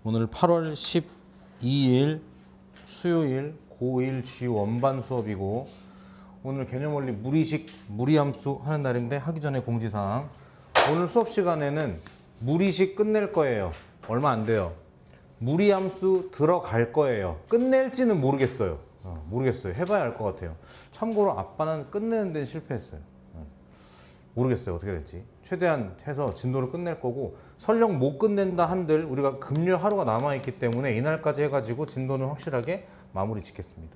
오늘 8월 12일 수요일 고1 G1반 수업이고 오늘 개념원리 무리식 무리함수 하는 날인데 하기 전에 공지사항. 오늘 수업 시간에는 무리식 끝낼 거예요. 얼마 안 돼요. 무리함수 들어갈 거예요. 끝낼지는 모르겠어요. 모르겠어요. 해봐야 알 것 같아요. 참고로 아빠는 끝내는 데는 실패했어요. 모르겠어요. 어떻게 될지. 최대한 해서 진도를 끝낼 거고 설령 못 끝낸다 한들 우리가 금요 하루가 남아있기 때문에 이날까지 해가지고 진도는 확실하게 마무리 짓겠습니다.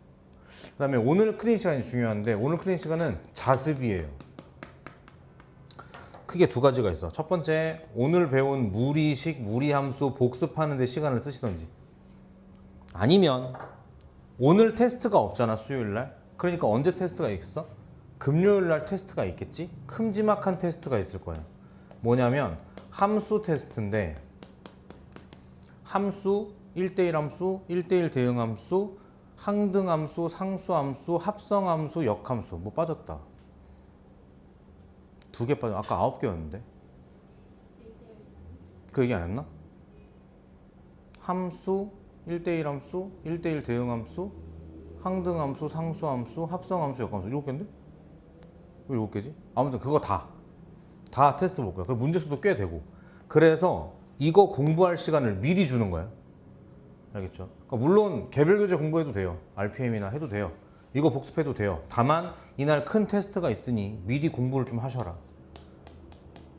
그 다음에 오늘 클리닉 시간이 중요한데 오늘 클리닉 시간은 자습이에요. 크게 두 가지가 있어. 첫 번째, 오늘 배운 무리식, 무리함수 복습하는 데 시간을 쓰시던지 아니면 오늘 테스트가 없잖아, 수요일 날. 그러니까 언제 테스트가 있어? 금요일 날 테스트가 있겠지? 큼지막한 테스트가 있을 거야. 뭐냐면 함수 테스트인데 함수, 1대1 함수, 1대1 대응 함수, 항등 함수, 상수 함수, 합성 함수, 역함수. 뭐 빠졌다. 2개 빠져. 아까 9개였는데. 그 얘기 안 했나? 함수, 1대1 함수, 1대1 대응 함수, 항등 함수, 상수 함수, 합성 함수, 역함수. 7개인데? 왜 7개지? 아무튼 그거 다 테스트 볼 거야. 그 문제수도 꽤 되고. 그래서 이거 공부할 시간을 미리 주는 거야. 알겠죠? 그러니까 물론 개별 교재 공부해도 돼요. RPM이나 해도 돼요. 이거 복습해도 돼요. 다만 이날 큰 테스트가 있으니 미리 공부를 좀 하셔라.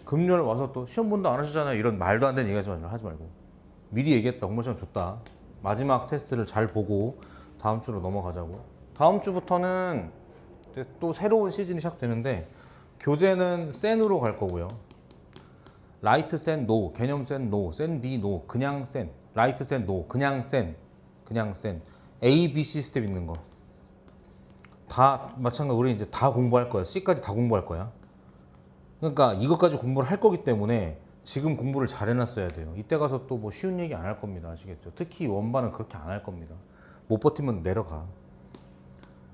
금요일 와서 또 시험 본다 안 하시잖아요. 이런 말도 안 되는 얘기 하지 말고. 미리 얘기했다. 공부 시간 줬다. 마지막 테스트를 잘 보고 다음 주로 넘어가자고. 다음 주부터는 또 새로운 시즌이 시작되는데 교재는 센으로 갈 거고요. 라이트 센, 노, 개념 센, 노, 센 B, 노, 그냥 센, 라이트 센, 노, 그냥 센, A, B, C 스텝 있는 거. 다 마찬가지로 우리 이제 다 공부할 거야. C까지 다 공부할 거야. 그러니까 이것까지 공부를 할 거기 때문에 지금 공부를 잘 해놨어야 돼요. 이때 가서 또 뭐 쉬운 얘기 안 할 겁니다. 아시겠죠? 특히 원반은 그렇게 안 할 겁니다. 못 버티면 내려가.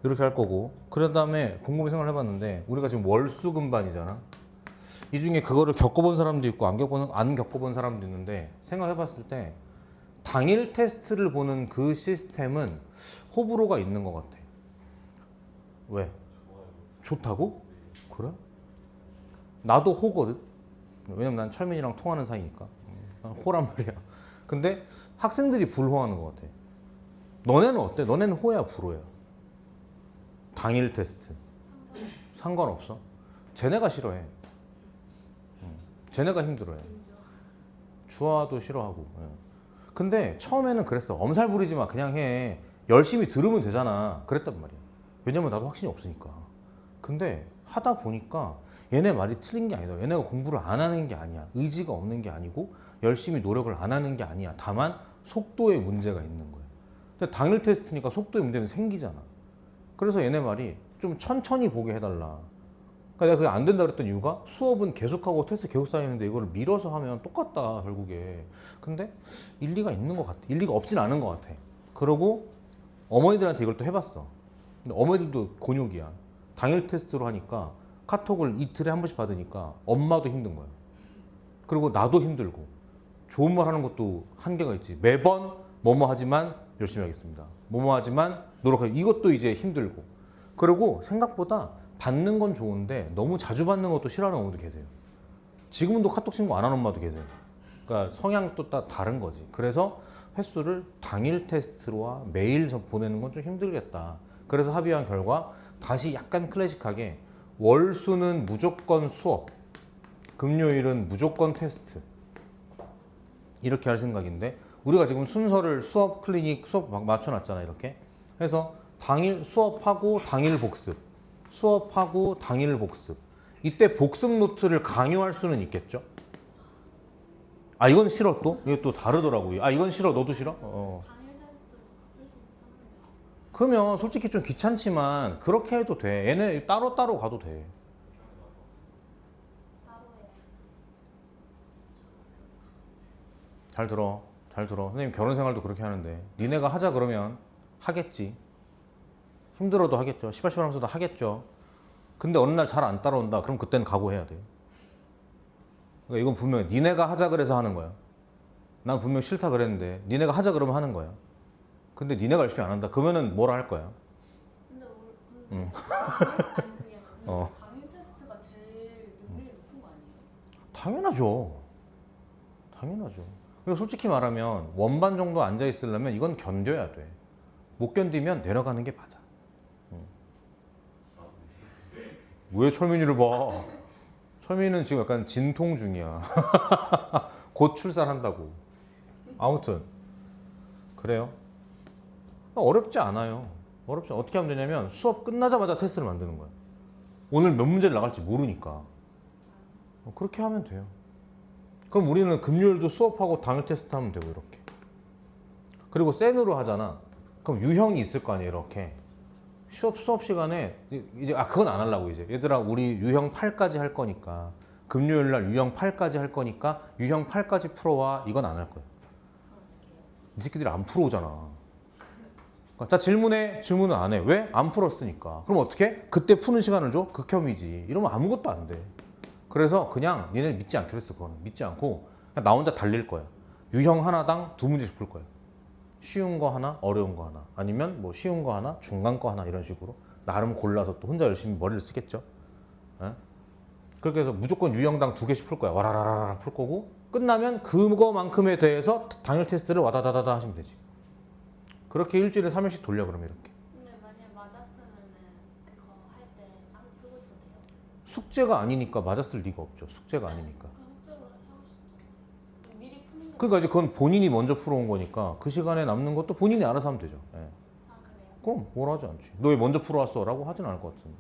이렇게 할 거고. 그런 다음에 곰곰이 생각을 해봤는데 우리가 지금 월수금반이잖아. 이 중에 그거를 겪어본 사람도 있고 안 겪어본 사람도 있는데 생각해봤을 때 당일 테스트를 보는 그 시스템은 호불호가 있는 것 같아. 왜? 좋다고? 그래? 나도 호거든. 왜냐면 난 철민이랑 통하는 사이니까. 난 호란 말이야. 근데 학생들이 불호하는 것 같아. 너네는 어때? 너네는 호야 불호야? 당일 테스트. 상관없어. 쟤네가 싫어해. 쟤네가 힘들어해. 주아도 싫어하고. 근데 처음에는 그랬어. 엄살 부리지 마. 그냥 해. 열심히 들으면 되잖아. 그랬단 말이야. 왜냐면 나도 확신이 없으니까. 근데 하다 보니까 얘네 말이 틀린 게 아니다. 얘네가 공부를 안 하는 게 아니야. 의지가 없는 게 아니고 열심히 노력을 안 하는 게 아니야. 다만 속도에 문제가 있는 거야. 근데 당일 테스트니까 속도에 문제는 생기잖아. 그래서 얘네 말이 좀 천천히 보게 해달라. 그러니까 내가 그게 안 된다 그랬던 이유가 수업은 계속하고 테스트 계속 쌓이는데 이거를 밀어서 하면 똑같다 결국에. 근데 일리가 있는 것 같아. 일리가 없진 않은 것 같아. 그러고 어머니들한테 이걸 또 해봤어. 근데 어머니들도 곤욕이야. 당일 테스트로 하니까 카톡을 이틀에 한 번씩 받으니까 엄마도 힘든 거야. 그리고 나도 힘들고. 좋은 말 하는 것도 한계가 있지. 매번 뭐뭐 하지만 열심히 하겠습니다. 뭐뭐 하지만 노력하기. 이것도 이제 힘들고. 그리고 생각보다 받는 건 좋은데 너무 자주 받는 것도 싫어하는 엄마도 계세요. 지금도 카톡 친구 안 하는 엄마도 계세요. 그러니까 성향도 다 다른 거지. 그래서 횟수를 당일 테스트로와 매일 보내는 건 좀 힘들겠다. 그래서 합의한 결과 다시 약간 클래식하게 월수는 무조건 수업, 금요일은 무조건 테스트. 이렇게 할 생각인데 우리가 지금 순서를 수업 클리닉 수업 막 맞춰놨잖아. 이렇게 해서 당일 수업하고 당일 복습, 수업하고 당일 복습. 이때 복습 노트를 강요할 수는 있겠죠. 아 이건 싫어 또? 이게 또 다르더라고요. 아 이건 싫어. 너도 싫어? 그러면 솔직히 좀 귀찮지만 그렇게 해도 돼. 얘네 따로따로 가도 돼. 잘 들어. 선생님 결혼 생활도 그렇게 하는데 니네가 하자 그러면 하겠지. 힘들어도 하겠죠. 시발시발 하면서도 하겠죠. 근데 어느 날 잘 안 따라온다. 그럼 그때는 각오해야 돼. 그러니까 이건 분명히 니네가 하자 그래서 하는 거야. 난 분명 싫다 그랬는데 니네가 하자 그러면 하는 거야. 근데 니네가 열심히 안 한다. 그러면은 뭐라 할 거야? 근데 응. 아니 그게 어. 당일 테스트가 제일 능률이 높은 거 아니에요? 당연하죠. 당연하죠. 그리고 솔직히 말하면 원반 정도 앉아 있으려면 이건 견뎌야 돼. 못 견디면 내려가는 게 맞아. 왜 철민이를 봐? 철민이는 지금 약간 진통 중이야. 곧 출산한다고. 아무튼 그래요. 어렵지 않아요. 어렵지 않아. 어떻게 하면 되냐면 수업 끝나자마자 테스트를 만드는 거야. 오늘 몇 문제를 나갈지 모르니까. 그렇게 하면 돼요. 그럼 우리는 금요일도 수업하고 당일 테스트 하면 되고 이렇게. 그리고 센으로 하잖아. 그럼 유형이 있을 거 아니에요. 이렇게. 수업 시간에 이제 그건 안 하려고 이제. 얘들아 우리 유형 8까지 할 거니까 금요일 날 유형 8까지 할 거니까 유형 8까지 풀어와. 이건 안 할 거야. 이 새끼들이 안 풀어오잖아. 자 질문해. 질문은 안 해. 왜? 안 풀었으니까. 그럼 어떻게? 그때 푸는 시간을 줘? 극혐이지. 이러면 아무것도 안 돼. 그래서 그냥 니네는 믿지 않기로 했어. 그거는 믿지 않고 그냥 나 혼자 달릴 거야. 유형 하나당 2문제씩 풀 거야. 쉬운 거 하나, 어려운 거 하나. 아니면 뭐 쉬운 거 하나, 중간 거 하나 이런 식으로 나름 골라서 또 혼자 열심히 머리를 쓰겠죠. 에? 그렇게 해서 무조건 유형당 2개씩 풀 거야. 와라라라라 풀 거고 끝나면 그거만큼에 대해서 당일 테스트를 와다다다다 하시면 되지. 그렇게 일주일에 3일씩 돌려 그러면 이렇게. 근데 만약 맞았으면은 그거 할 때 안 풀고 있어도 돼요? 숙제가 아니니까 맞았을 리가 없죠. 숙제가 아니니까. 그럼 숙제로 하고 싶죠. 미리 푸는 거. 그러니까 이제 그건 본인이 먼저 풀어온 거니까 그 시간에 남는 것도 본인이 알아서 하면 되죠. 예. 아 그래요? 그럼 뭘 하지 않지. 너 왜 먼저 풀어왔어? 라고 하진 않을 것 같은데.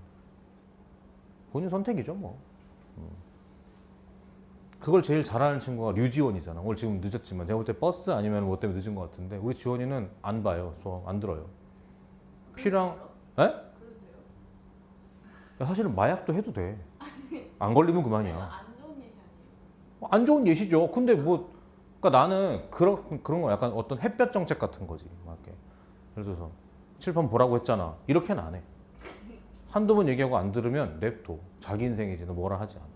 본인 선택이죠 뭐. 그걸 제일 잘하는 친구가 류지원이잖아. 오늘 지금 늦었지만 내가 볼 때 버스 아니면 뭐 때문에 늦은 것 같은데 우리 지원이는 안 봐요. 수업 안 들어요. 필요한... 에? 그래도 돼요? 야, 사실은 마약도 해도 돼. 안 걸리면 그만이야. 안 좋은 예시 아니에요? 안 좋은 예시죠. 근데 뭐 그러니까 나는 그런 거 약간 어떤 햇볕 정책 같은 거지. 막 이렇게. 예를 들어서 칠판 보라고 했잖아. 이렇게는 안 해. 한두 번 얘기하고 안 들으면 냅둬. 자기 인생이지. 너 뭐라 하지 않아.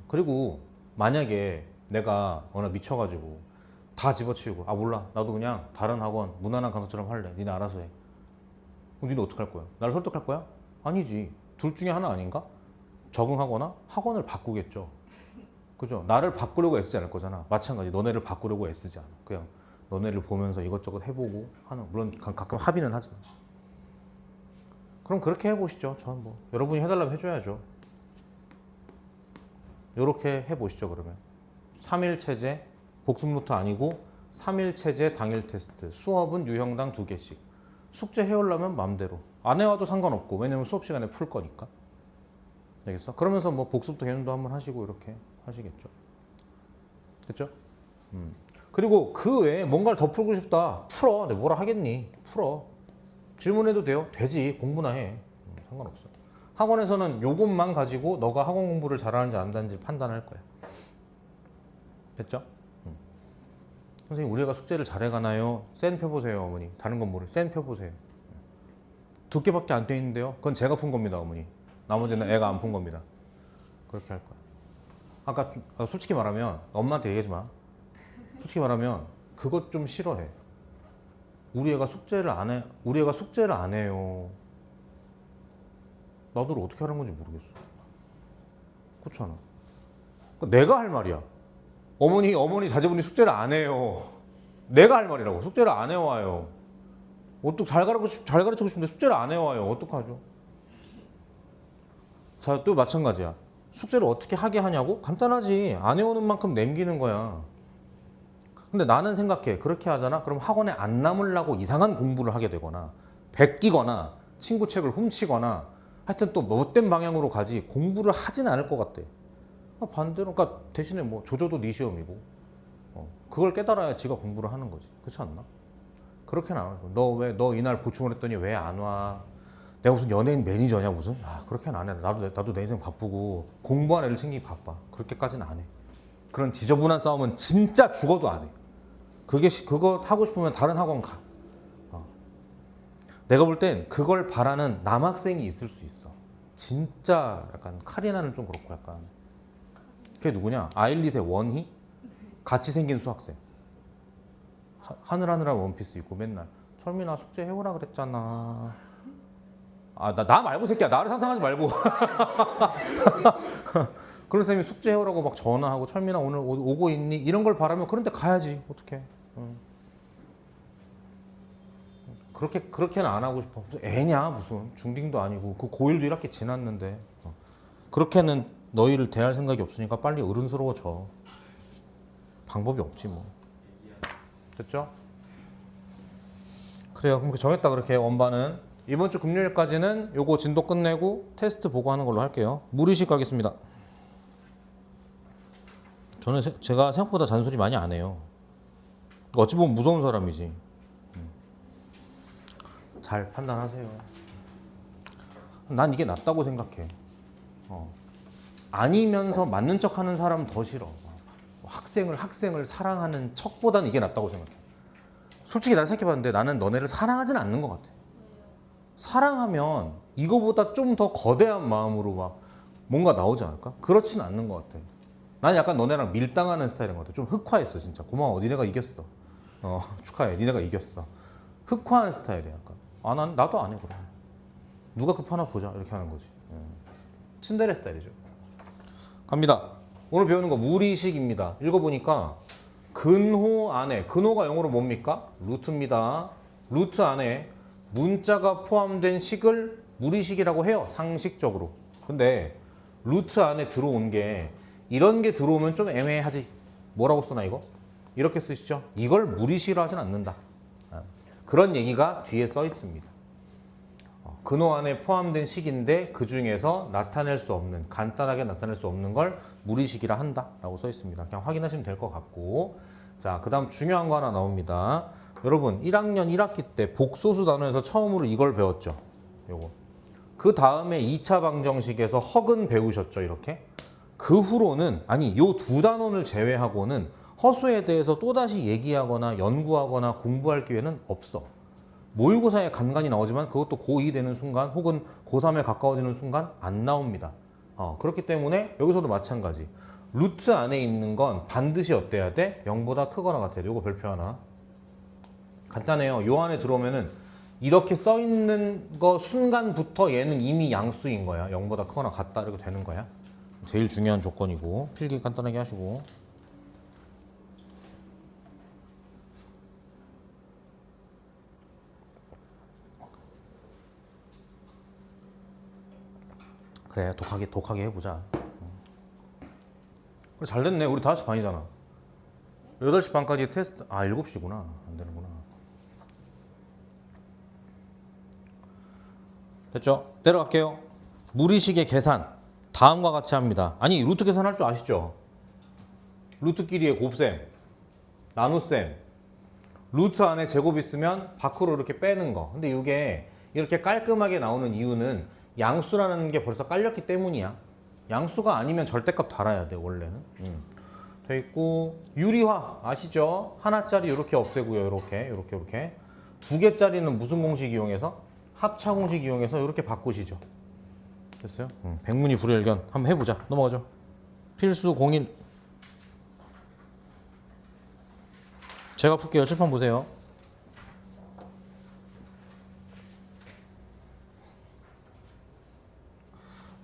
그리고 만약에 내가 워낙 미쳐가지고 다 집어치우고 몰라. 나도 그냥 다른 학원 무난한 강사처럼 할래. 니네 알아서 해. 그럼 니네 어떡할 거야? 나를 설득할 거야? 아니지. 둘 중에 하나 아닌가? 적응하거나 학원을 바꾸겠죠. 그죠? 나를 바꾸려고 애쓰지 않을 거잖아. 마찬가지. 너네를 바꾸려고 애쓰지 않아. 그냥 너네를 보면서 이것저것 해보고 하는. 물론 가끔 합의는 하지만. 그럼 그렇게 해보시죠. 전 뭐 여러분이 해달라면 해줘야죠. 이렇게 해보시죠. 그러면 3일 체제, 복습 노트 아니고 3일 체제 당일 테스트. 수업은 유형당 2개씩. 숙제 해오려면 마음대로. 안 해와도 상관없고. 왜냐면 수업 시간에 풀 거니까. 알겠어? 그러면서 뭐 복습도 개념도 한번 하시고 이렇게 하시겠죠. 됐죠? 그리고 그 외에 뭔가를 더 풀고 싶다. 풀어. 내가 뭐라 하겠니? 풀어. 질문해도 돼요? 되지. 공부나 해. 상관없어. 학원에서는 요것만 가지고 너가 학원 공부를 잘하는지 안 하는지 판단할 거야. 됐죠? 선생님 우리 애가 숙제를 잘해가나요? 센 펴보세요 어머니. 다른 건 모르. 센 펴보세요. 2개밖에 안 돼 있는데요. 그건 제가 푼 겁니다 어머니. 나머지는 애가 안 푼 겁니다. 그렇게 할 거야. 아까 솔직히 말하면 엄마한테 얘기하지 마. 솔직히 말하면 그것 좀 싫어해. 우리 애가 숙제를 안 해. 우리 애가 숙제를 안 해요. 나도 어떻게 하는 건지 모르겠어. 그렇잖아. 그러니까 내가 할 말이야. 어머니 자제분이 숙제를 안 해요. 내가 할 말이라고. 숙제를 안 해와요. 잘 가르치고 싶은데 숙제를 안 해와요. 어떡하죠? 자, 또 마찬가지야. 숙제를 어떻게 하게 하냐고? 간단하지. 안 해오는 만큼 남기는 거야. 근데 나는 생각해. 그렇게 하잖아? 그럼 학원에 안 남으려고 이상한 공부를 하게 되거나 베끼거나 친구 책을 훔치거나 하여튼 또 못된 방향으로 가지 공부를 하진 않을 것 같대. 반대로 그러니까 대신에 뭐 조져도 네 시험이고 그걸 깨달아야 지가 공부를 하는 거지. 그렇지 않나? 그렇게는 안 하죠. 너 이날 보충을 했더니 왜 안 와? 내가 무슨 연예인 매니저냐 무슨? 그렇게는 안 해. 나도 내 인생 바쁘고 공부하는 애를 챙기기 바빠. 그렇게까지는 안 해. 그런 지저분한 싸움은 진짜 죽어도 안 해. 그거 하고 싶으면 다른 학원 가. 내가 볼 땐 그걸 바라는 남학생이 있을 수 있어. 진짜 약간 카리나는 좀 그렇고 약간. 그게 누구냐? 아일릿의 원희? 같이 생긴 수학생. 하늘하늘한 원피스 입고 맨날 철민아 숙제 해오라 그랬잖아. 나 말고 새끼야. 나를 상상하지 말고. 그런 쌤이 숙제 해오라고 막 전화하고 철민아 오늘 오고 있니? 이런 걸 바라면 그런데 가야지. 어떡해. 그렇게는 안 하고 싶어. 무슨 애냐 무슨 중딩도 아니고 그 고1도 이렇게 지났는데 그렇게는 너희를 대할 생각이 없으니까 빨리 어른스러워져. 방법이 없지 뭐. 됐죠? 그래요. 그럼 정했다. 그렇게 원반은 이번 주 금요일까지는 요거 진도 끝내고 테스트 보고하는 걸로 할게요. 무리식 가겠습니다. 저는 제가 생각보다 잔소리 많이 안 해요. 어찌 보면 무서운 사람이지. 잘 판단하세요. 난 이게 낫다고 생각해. 아니면서 맞는 척하는 사람 더 싫어. 학생을 사랑하는 척보다는 이게 낫다고 생각해. 솔직히 난 생각해봤는데 나는 너네를 사랑하진 않는 것 같아. 사랑하면 이거보다 좀 더 거대한 마음으로 막 뭔가 나오지 않을까? 그렇진 않는 것 같아. 난 약간 너네랑 밀당하는 스타일인 것 같아. 좀 흑화했어 진짜. 고마워. 니네가 이겼어. 축하해. 니네가 이겼어. 흑화한 스타일이야 약간. 나도 안 해 그럼. 누가 급하나 보자 이렇게 하는 거지. 츤데레 스타일이죠. 갑니다. 오늘 배우는 거 무리식입니다. 읽어보니까 근호 안에, 근호가 영어로 뭡니까? 루트입니다. 루트 안에 문자가 포함된 식을 무리식이라고 해요. 상식적으로. 근데 루트 안에 들어온 게 이런 게 들어오면 좀 애매하지. 뭐라고 쓰나 이거? 이렇게 쓰시죠. 이걸 무리식으로 하진 않는다. 그런 얘기가 뒤에 써 있습니다. 근호 안에 포함된 식인데 그 중에서 나타낼 수 없는, 간단하게 나타낼 수 없는 걸 무리식이라 한다라고 써 있습니다. 그냥 확인하시면 될 것 같고. 자, 그 다음 중요한 거 하나 나옵니다. 여러분 1학년 1학기 때 복소수 단원에서 처음으로 이걸 배웠죠. 요거. 그 다음에 2차 방정식에서 허근 배우셨죠. 이렇게. 그 후로는 아니 요 두 단원을 제외하고는 허수에 대해서 또다시 얘기하거나 연구하거나 공부할 기회는 없어. 모의고사에 간간히 나오지만 그것도 고2 되는 순간 혹은 고3에 가까워지는 순간 안 나옵니다. 그렇기 때문에 여기서도 마찬가지. 루트 안에 있는 건 반드시 어때야 돼? 0보다 크거나 같아야 돼. 이거 별표 하나. 간단해요. 요 안에 들어오면은 이렇게 써 있는 거 순간부터 얘는 이미 양수인 거야. 0보다 크거나 같다 이렇게 되는 거야. 제일 중요한 조건이고 필기 간단하게 하시고. 그래 독하게 해보자. 그래, 잘 됐네. 우리 5시 반이잖아. 8시 반까지 테스트. 7시구나. 안 되는구나. 됐죠? 내려갈게요. 무리식의 계산 다음과 같이 합니다. 아니 루트 계산할 줄 아시죠? 루트끼리의 곱셈, 나눗셈, 루트 안에 제곱 있으면 밖으로 이렇게 빼는 거. 근데 이게 이렇게 깔끔하게 나오는 이유는 양수라는 게 벌써 깔렸기 때문이야. 양수가 아니면 절대값 달아야 돼 원래는. 돼 있고 유리화 아시죠? 하나짜리 이렇게 없애고요. 이렇게 두 개짜리는 무슨 공식 이용해서? 합차 공식 이용해서 이렇게 바꾸시죠. 됐어요? 백문이 불여일견 한번 해보자. 넘어가죠. 필수 공인. 제가 풀게요. 칠판 보세요.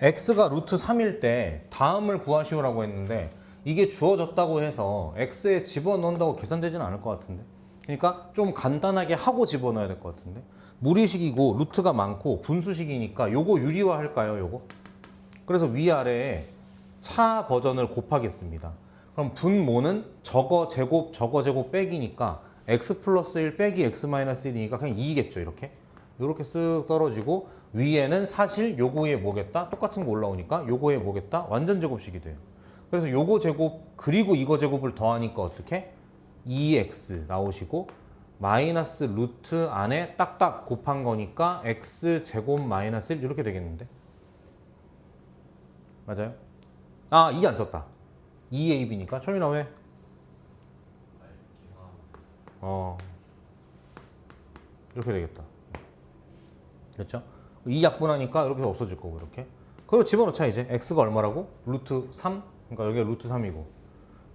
x가 루트 3일 때 다음을 구하시오라고 했는데 이게 주어졌다고 해서 x에 집어넣는다고 계산되지는 않을 것 같은데. 그러니까 좀 간단하게 하고 집어넣어야 될 것 같은데. 무리식이고 루트가 많고 분수식이니까 요거 유리화 할까요? 요거. 그래서 위아래에 차 버전을 곱하겠습니다. 그럼 분모는 저거 제곱 빼기니까 x 플러스 1 빼기 x 마이너스 1이니까 그냥 2겠죠. 이렇게 쓱 떨어지고 위에는 사실 요거에 뭐겠다? 똑같은 거 올라오니까 요거에 뭐겠다? 완전 제곱식이 돼요. 그래서 요거 제곱 그리고 이거 제곱을 더하니까 어떻게? 2x 나오시고 마이너스 루트 안에 딱딱 곱한 거니까 x 제곱 마이너스 1 이렇게 되겠는데? 맞아요? 2 안 썼다. 2ab니까 철민아 왜? 이렇게 되겠다. 됐죠? 2 약분하니까 이렇게 없어질 거고 이렇게. 그리고 집어넣자 이제. x가 얼마라고? 루트 3? 그러니까 여기가 루트 3이고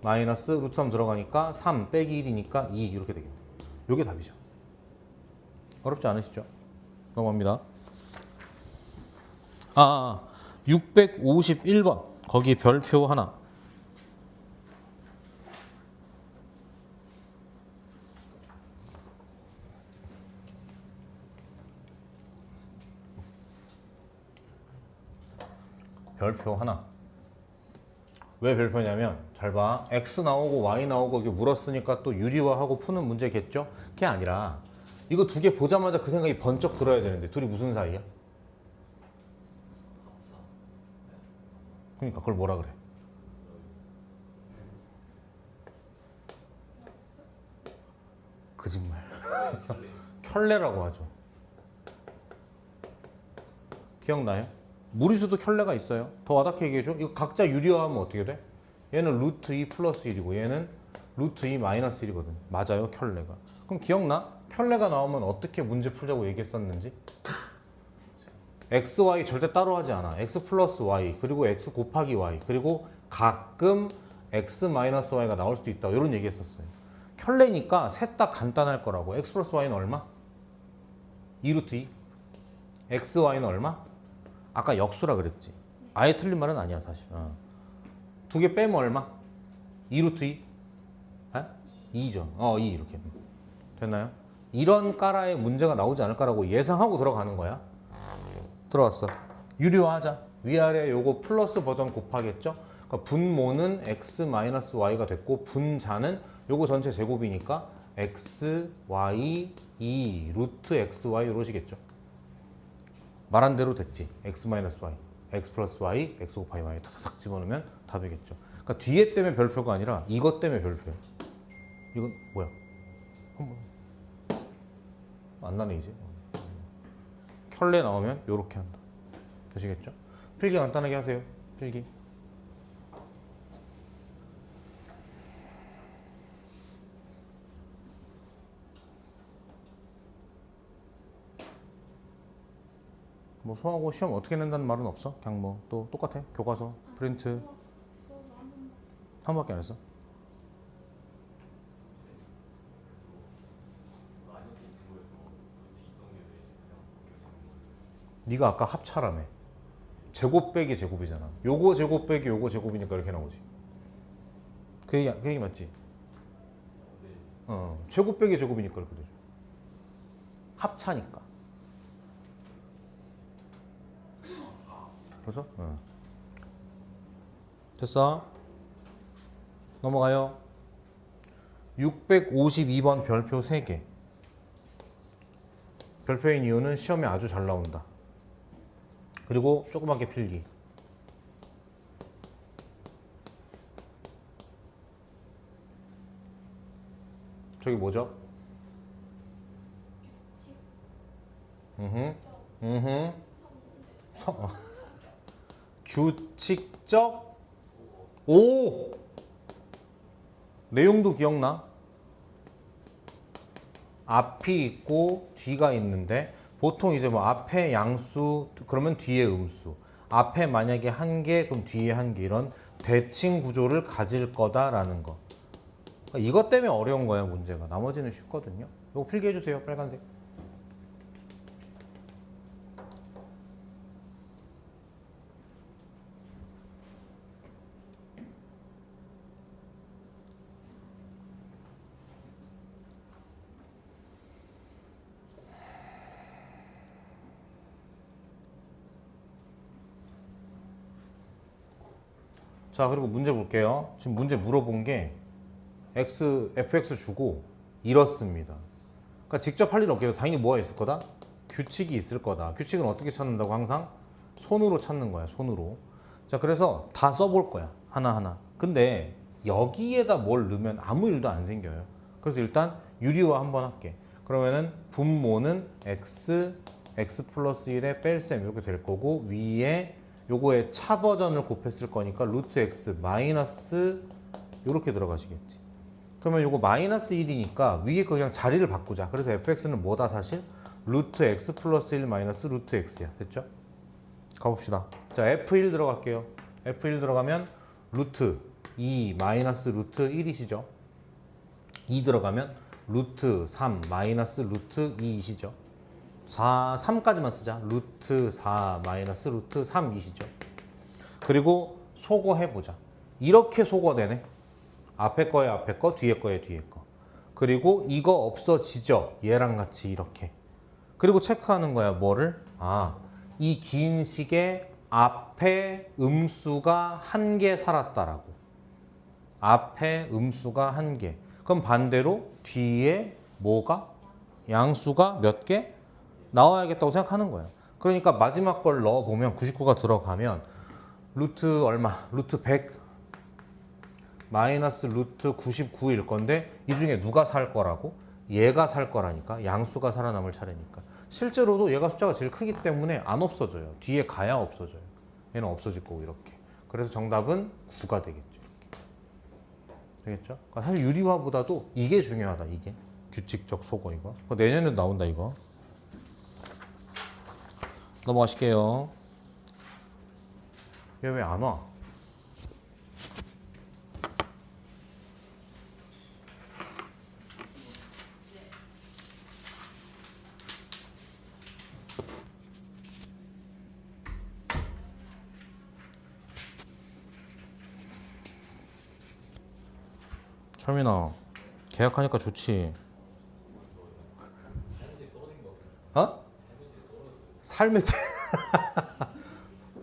마이너스 루트 3 들어가니까 3 빼기 1이니까 2 이렇게 되겠네. 요게 답이죠. 어렵지 않으시죠? 넘어갑니다. 651번 거기 별표 하나. 별표 하나. 왜 별표냐면 잘 봐. X 나오고 Y 나오고 이렇게 물었으니까 또 유리화하고 푸는 문제겠죠? 그게 아니라 이거 두 개 보자마자 그 생각이 번쩍 들어야 되는데 둘이 무슨 사이야? 그러니까 그걸 뭐라 그래? 거짓말. 켤레라고 하죠. 기억나요? 무리수도 켤레가 있어요. 더 와닿게 얘기해줘. 이거 각자 유리화하면 어떻게 돼? 얘는 루트 2 플러스 1이고 얘는 루트 2 마이너스 1이거든. 맞아요, 켤레가. 그럼 기억나? 켤레가 나오면 어떻게 문제 풀자고 얘기했었는지? x, y 절대 따로 하지 않아. x 플러스 y 그리고 x 곱하기 y 그리고 가끔 x 마이너스 y가 나올 수도 있다. 이런 얘기 했었어요. 켤레니까 셋 다 간단할 거라고. x 플러스 y는 얼마? 2루트 2. x, y는 얼마? 아까 역수라 그랬지. 아예 틀린 말은 아니야 사실. 두 개 빼면 얼마? 2루트 2? 2죠. 2 이렇게. 됐나요? 이런 까라의 문제가 나오지 않을까라고 예상하고 들어가는 거야. 들어왔어. 유리화하자. 위아래 요거 플러스 버전 곱하겠죠? 그러니까 분모는 x 마이너스 y가 됐고 분자는 요거 전체 제곱이니까 x, y, 2 루트 x, y 이러시겠죠? 말한 대로 됐지. x 마이너스 y, x 플러스 y, x 곱하기 y 탁탁 집어넣으면 답이겠죠. 그러니까 뒤에 때문에 별표가 아니라 이것 때문에 별표야. 이건 뭐야? 안 나네 이제. 켤레 나오면 요렇게 한다. 되시겠죠? 필기 간단하게 하세요. 필기. 뭐 수학하고 시험 어떻게 낸다는 말은 없어? 그냥 뭐 또 똑같아. 교과서, 프린트 수업 한 번만. 한 번밖에 안 했어. 네가 아까 합차라며. 제곱 빼기 제곱이잖아. 요거 제곱 빼기 요거 제곱이니까 이렇게 나오지. 그 얘기 맞지? 제곱 빼기 제곱이니까 이렇게 되죠. 합차니까. 그래서? 됐어? 넘어가요. 652번 별표 3개. 별표인 이유는 시험에 아주 잘 나온다. 그리고 조그맣게 필기. 저기 뭐죠? 규칙적 오 내용도 기억나? 앞이 있고 뒤가 있는데 보통 이제 뭐 앞에 양수 그러면 뒤에 음수 앞에 만약에 한 개 그럼 뒤에 한 개 이런 대칭 구조를 가질 거다라는 거. 그러니까 이것 때문에 어려운 거야 문제가. 나머지는 쉽거든요. 이거 필기해 주세요. 빨간색. 자 그리고 문제 볼게요. 지금 문제 물어본 게 fx 주고 이렇습니다. 그러니까 직접 할 일 없겠죠. 당연히 뭐가 있을 거다? 규칙이 있을 거다. 규칙은 어떻게 찾는다고? 항상 손으로 찾는 거야. 손으로. 자 그래서 다 써볼 거야. 하나하나. 근데 여기에다 뭘 넣으면 아무 일도 안 생겨요. 그래서 일단 유리화 한번 할게. 그러면은 분모는 x 플러스 1에 뺄셈 이렇게 될 거고 위에 요거의 차 버전을 곱했을 거니까 루트 x 마이너스 이렇게 들어가시겠지. 그러면 요거 마이너스 1이니까 위에 거 그냥 자리를 바꾸자. 그래서 fx는 뭐다 사실? 루트 x 플러스 1 마이너스 루트 x야. 됐죠? 가봅시다. 자 f1 들어갈게요. f1 들어가면 루트 2 마이너스 루트 1이시죠. 2 들어가면 루트 3 마이너스 루트 2이시죠. 3까지만 쓰자. 루트 4 마이너스 루트 3이시죠. 그리고 소거해보자. 이렇게 소거되네. 앞에 거에 앞에 거, 뒤에 거에 뒤에 거. 그리고 이거 없어지죠. 얘랑 같이 이렇게. 그리고 체크하는 거야. 뭐를? 이 긴 식의 앞에 음수가 1개 살았다라고. 앞에 음수가 1개. 그럼 반대로 뒤에 뭐가? 양수가 몇 개? 나와야겠다고 생각하는 거예요. 그러니까 마지막 걸 넣어보면 99가 들어가면 루트 얼마? 루트 100 마이너스 루트 99일 건데 이 중에 누가 살 거라고? 얘가 살 거라니까. 양수가 살아남을 차례니까. 실제로도 얘가 숫자가 제일 크기 때문에 안 없어져요. 뒤에 가야 없어져요. 얘는 없어질 거고 이렇게. 그래서 정답은 9가 되겠죠. 이렇게. 되겠죠? 그러니까 사실 유리화보다도 이게 중요하다. 이게. 규칙적 소거 이거. 내년에도 나온다 이거. 넘어가실게요. 얘 왜 안 와? 철민아, 계약하니까 좋지. 어? 삶의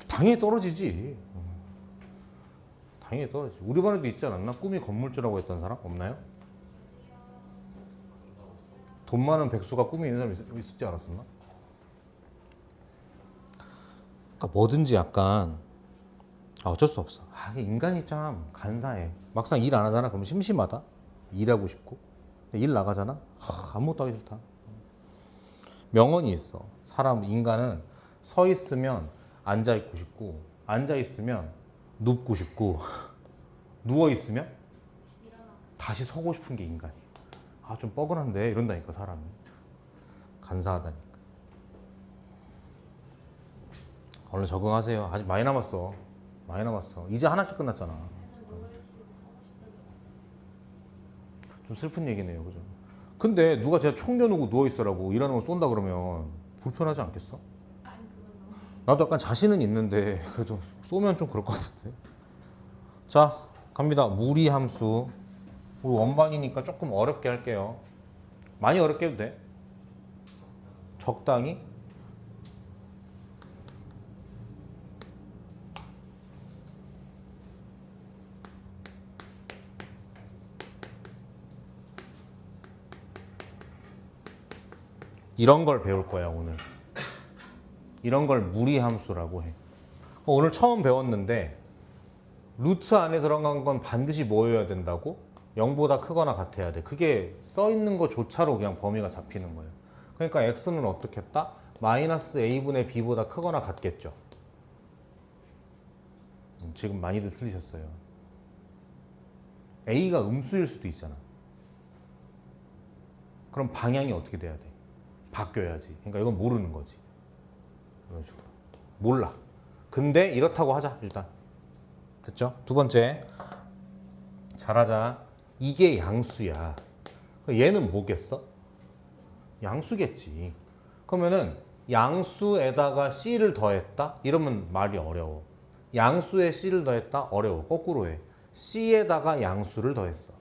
당연히 떨어지지. 당연히 떨어지지. 우리 반에도 있지 않았나? 꿈이 건물주라고 했던 사람 없나요? 돈 많은 백수가 꿈이 있는 사람 있었지 않았었나? 그러니까 뭐든지 약간 어쩔 수 없어. 인간이 참 간사해. 막상 일 안 하잖아. 그러면 심심하다. 일하고 싶고. 일 나가잖아. 아무것도 하기 싫다. 명언이 있어. 인간은 서 있으면 앉아 있고 싶고, 앉아 있으면 눕고 싶고, 누워 있으면 다시 서고 싶은 게 인간이야. 좀 뻐근한데 이런다니까 사람이. 간사하다니까. 얼른 적응하세요. 아직 많이 남았어. 많이 남았어. 이제 한 학기 끝났잖아. 좀 슬픈 얘기네요, 그죠? 근데 누가 제가 총 겨누고 누워 있으라고 일하는 거 쏜다 그러면 불편하지 않겠어? 나도 약간 자신은 있는데 그래도 쏘면 좀 그럴 것 같은데. 자, 갑니다. 무리함수. 우리 원반이니까 조금 어렵게 할게요. 많이 어렵게 해도 돼. 적당히. 이런 걸 배울 거야 오늘. 이런 걸 무리함수라고 해. 오늘 처음 배웠는데 루트 안에 들어간 건 반드시 뭐여야 된다고? 0보다 크거나 같아야 돼. 그게 써 있는 것조차로 그냥 범위가 잡히는 거예요. 그러니까 x는 어떻게 했다? 마이너스 a분의 b보다 크거나 같겠죠. 지금 많이들 틀리셨어요. a가 음수일 수도 있잖아. 그럼 방향이 어떻게 돼야 돼? 바뀌어야지. 그러니까 이건 모르는 거지. 이런 식으로. 몰라. 근데 이렇다고 하자 일단. 됐죠? 두 번째. 잘하자. 이게 양수야. 얘는 뭐겠어? 양수겠지. 그러면은 양수에다가 c를 더했다? 이러면 말이 어려워. 양수에 c를 더했다? 어려워. 거꾸로 해. c에다가 양수를 더했어.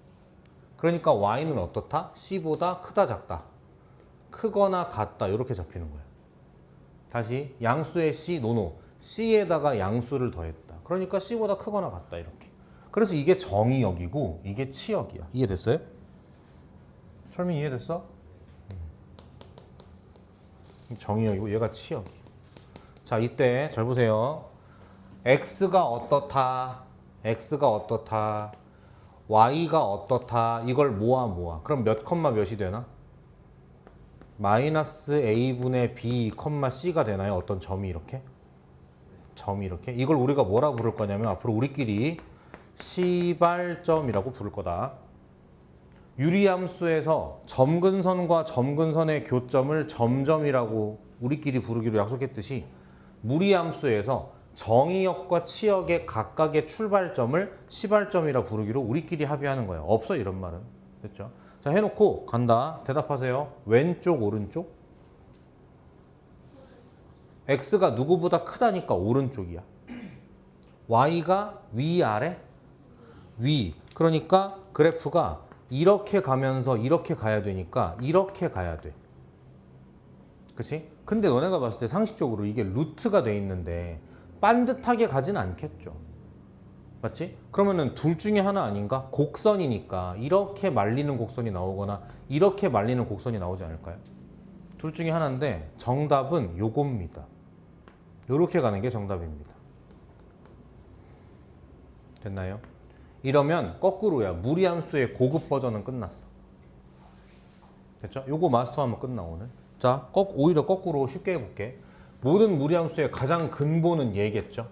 그러니까 y는 어떻다? c보다 크다 작다? 크거나 같다. 이렇게 잡히는 거야. 다시 양수의 c 노노. c에다가 양수를 더했다. 그러니까 c보다 크거나 같다. 이렇게. 그래서 이게 정의역이고 이게 치역이야. 이해됐어요? 철민 이해됐어? 정의역이고 얘가 치역이야. 자, 이때 잘 보세요. x가 어떻다. x가 어떻다. y가 어떻다. 이걸 모아. 그럼 몇 컴마 몇이 되나? 마이너스 a분의 b, c가 되나요? 어떤 점이 이렇게? 점이 이렇게? 이걸 우리가 뭐라 부를 거냐면 앞으로 우리끼리 시발점이라고 부를 거다. 유리함수에서 점근선과 점근선의 교점을 점점이라고 우리끼리 부르기로 약속했듯이 무리함수에서 정의역과 치역의 각각의 출발점을 시발점이라 부르기로 우리끼리 합의하는 거예요. 없어 이런 말은. 됐죠? 자, 해놓고 간다. 대답하세요. 왼쪽, 오른쪽? x가 누구보다 크다니까 오른쪽이야. y가 위, 아래? 위. 그러니까 그래프가 이렇게 가면서 이렇게 가야 되니까 이렇게 가야 돼. 그치? 근데 너네가 봤을 때 상식적으로 이게 루트가 돼 있는데 반듯하게 가진 않겠죠. 맞지? 그러면은 둘 중에 하나 아닌가? 곡선이니까 이렇게 말리는 곡선이 나오거나 이렇게 말리는 곡선이 나오지 않을까요? 둘 중에 하나인데 정답은 요겁니다. 요렇게 가는 게 정답입니다. 됐나요? 이러면 거꾸로야. 무리함수의 고급 버전은 끝났어. 됐죠? 요거 마스터하면 끝나 오늘. 자, 오히려 거꾸로 쉽게 해볼게. 모든 무리함수의 가장 근본은 얘겠죠?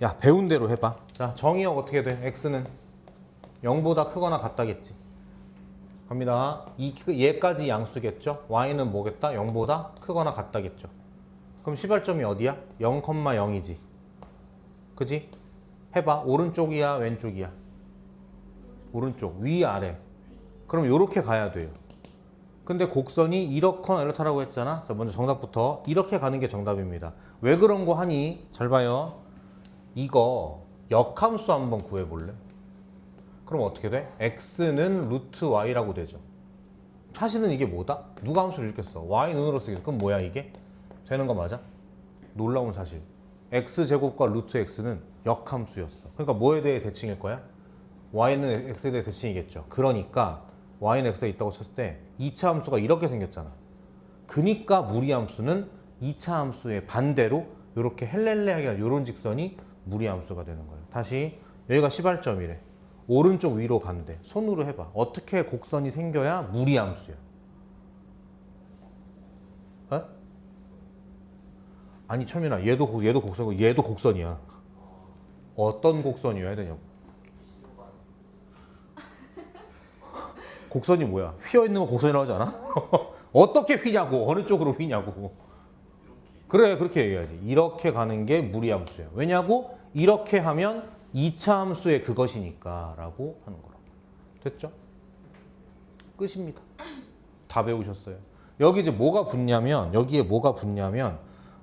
야, 배운 대로 해봐. 자, 정의역 어떻게 돼? x는 0보다 크거나 같다겠지. 갑니다. 얘까지 양수겠죠? y는 뭐겠다? 0보다 크거나 같다겠죠. 그럼 시발점이 어디야? 0,0이지. 그지? 해봐. 오른쪽이야, 왼쪽이야? 오른쪽. 위, 아래. 그럼 요렇게 가야 돼요. 근데 곡선이 이렇거나 이렇다라고 했잖아. 자, 먼저 정답부터. 이렇게 가는 게 정답입니다. 왜 그런 거 하니? 잘 봐요. 이거 역함수 한번 구해볼래? 그럼 어떻게 돼? x는 루트 y라고 되죠. 사실은 이게 뭐다? 누가 함수를 읽겠어? y 눈으로 쓰겠어. 그럼 뭐야 이게? 되는 거 맞아? 놀라운 사실. x제곱과 루트 x는 역함수였어. 그러니까 뭐에 대해 대칭일 거야? y는 x에 대해 대칭이겠죠. 그러니까 y는 x가 있다고 쳤을 때 2차 함수가 이렇게 생겼잖아. 그니까 무리함수는 2차 함수의 반대로 이렇게 헬렐레하게 이런 직선이 무리함수가 되는 거예요. 다시 여기가 시발점이래. 오른쪽 위로 간대. 손으로 해봐. 어떻게 곡선이 생겨야 무리함수야? 어? 아니 철민아, 얘도 곡선이고 얘도 곡선이야. 어떤 곡선이어야 되냐고. 곡선이 뭐야? 휘어 있는 거 곡선이라고 하지 않아? 어떻게 휘냐고. 어느 쪽으로 휘냐고. 그래, 그렇게 얘기하지. 이렇게 가는 게 무리함수야. 왜냐고? 이렇게 하면 2차 함수의 그것이니까 라고 하는 거라고. 됐죠? 끝입니다. 다 배우셨어요. 여기 이제 뭐가 붙냐면, 여기에 뭐가 붙냐면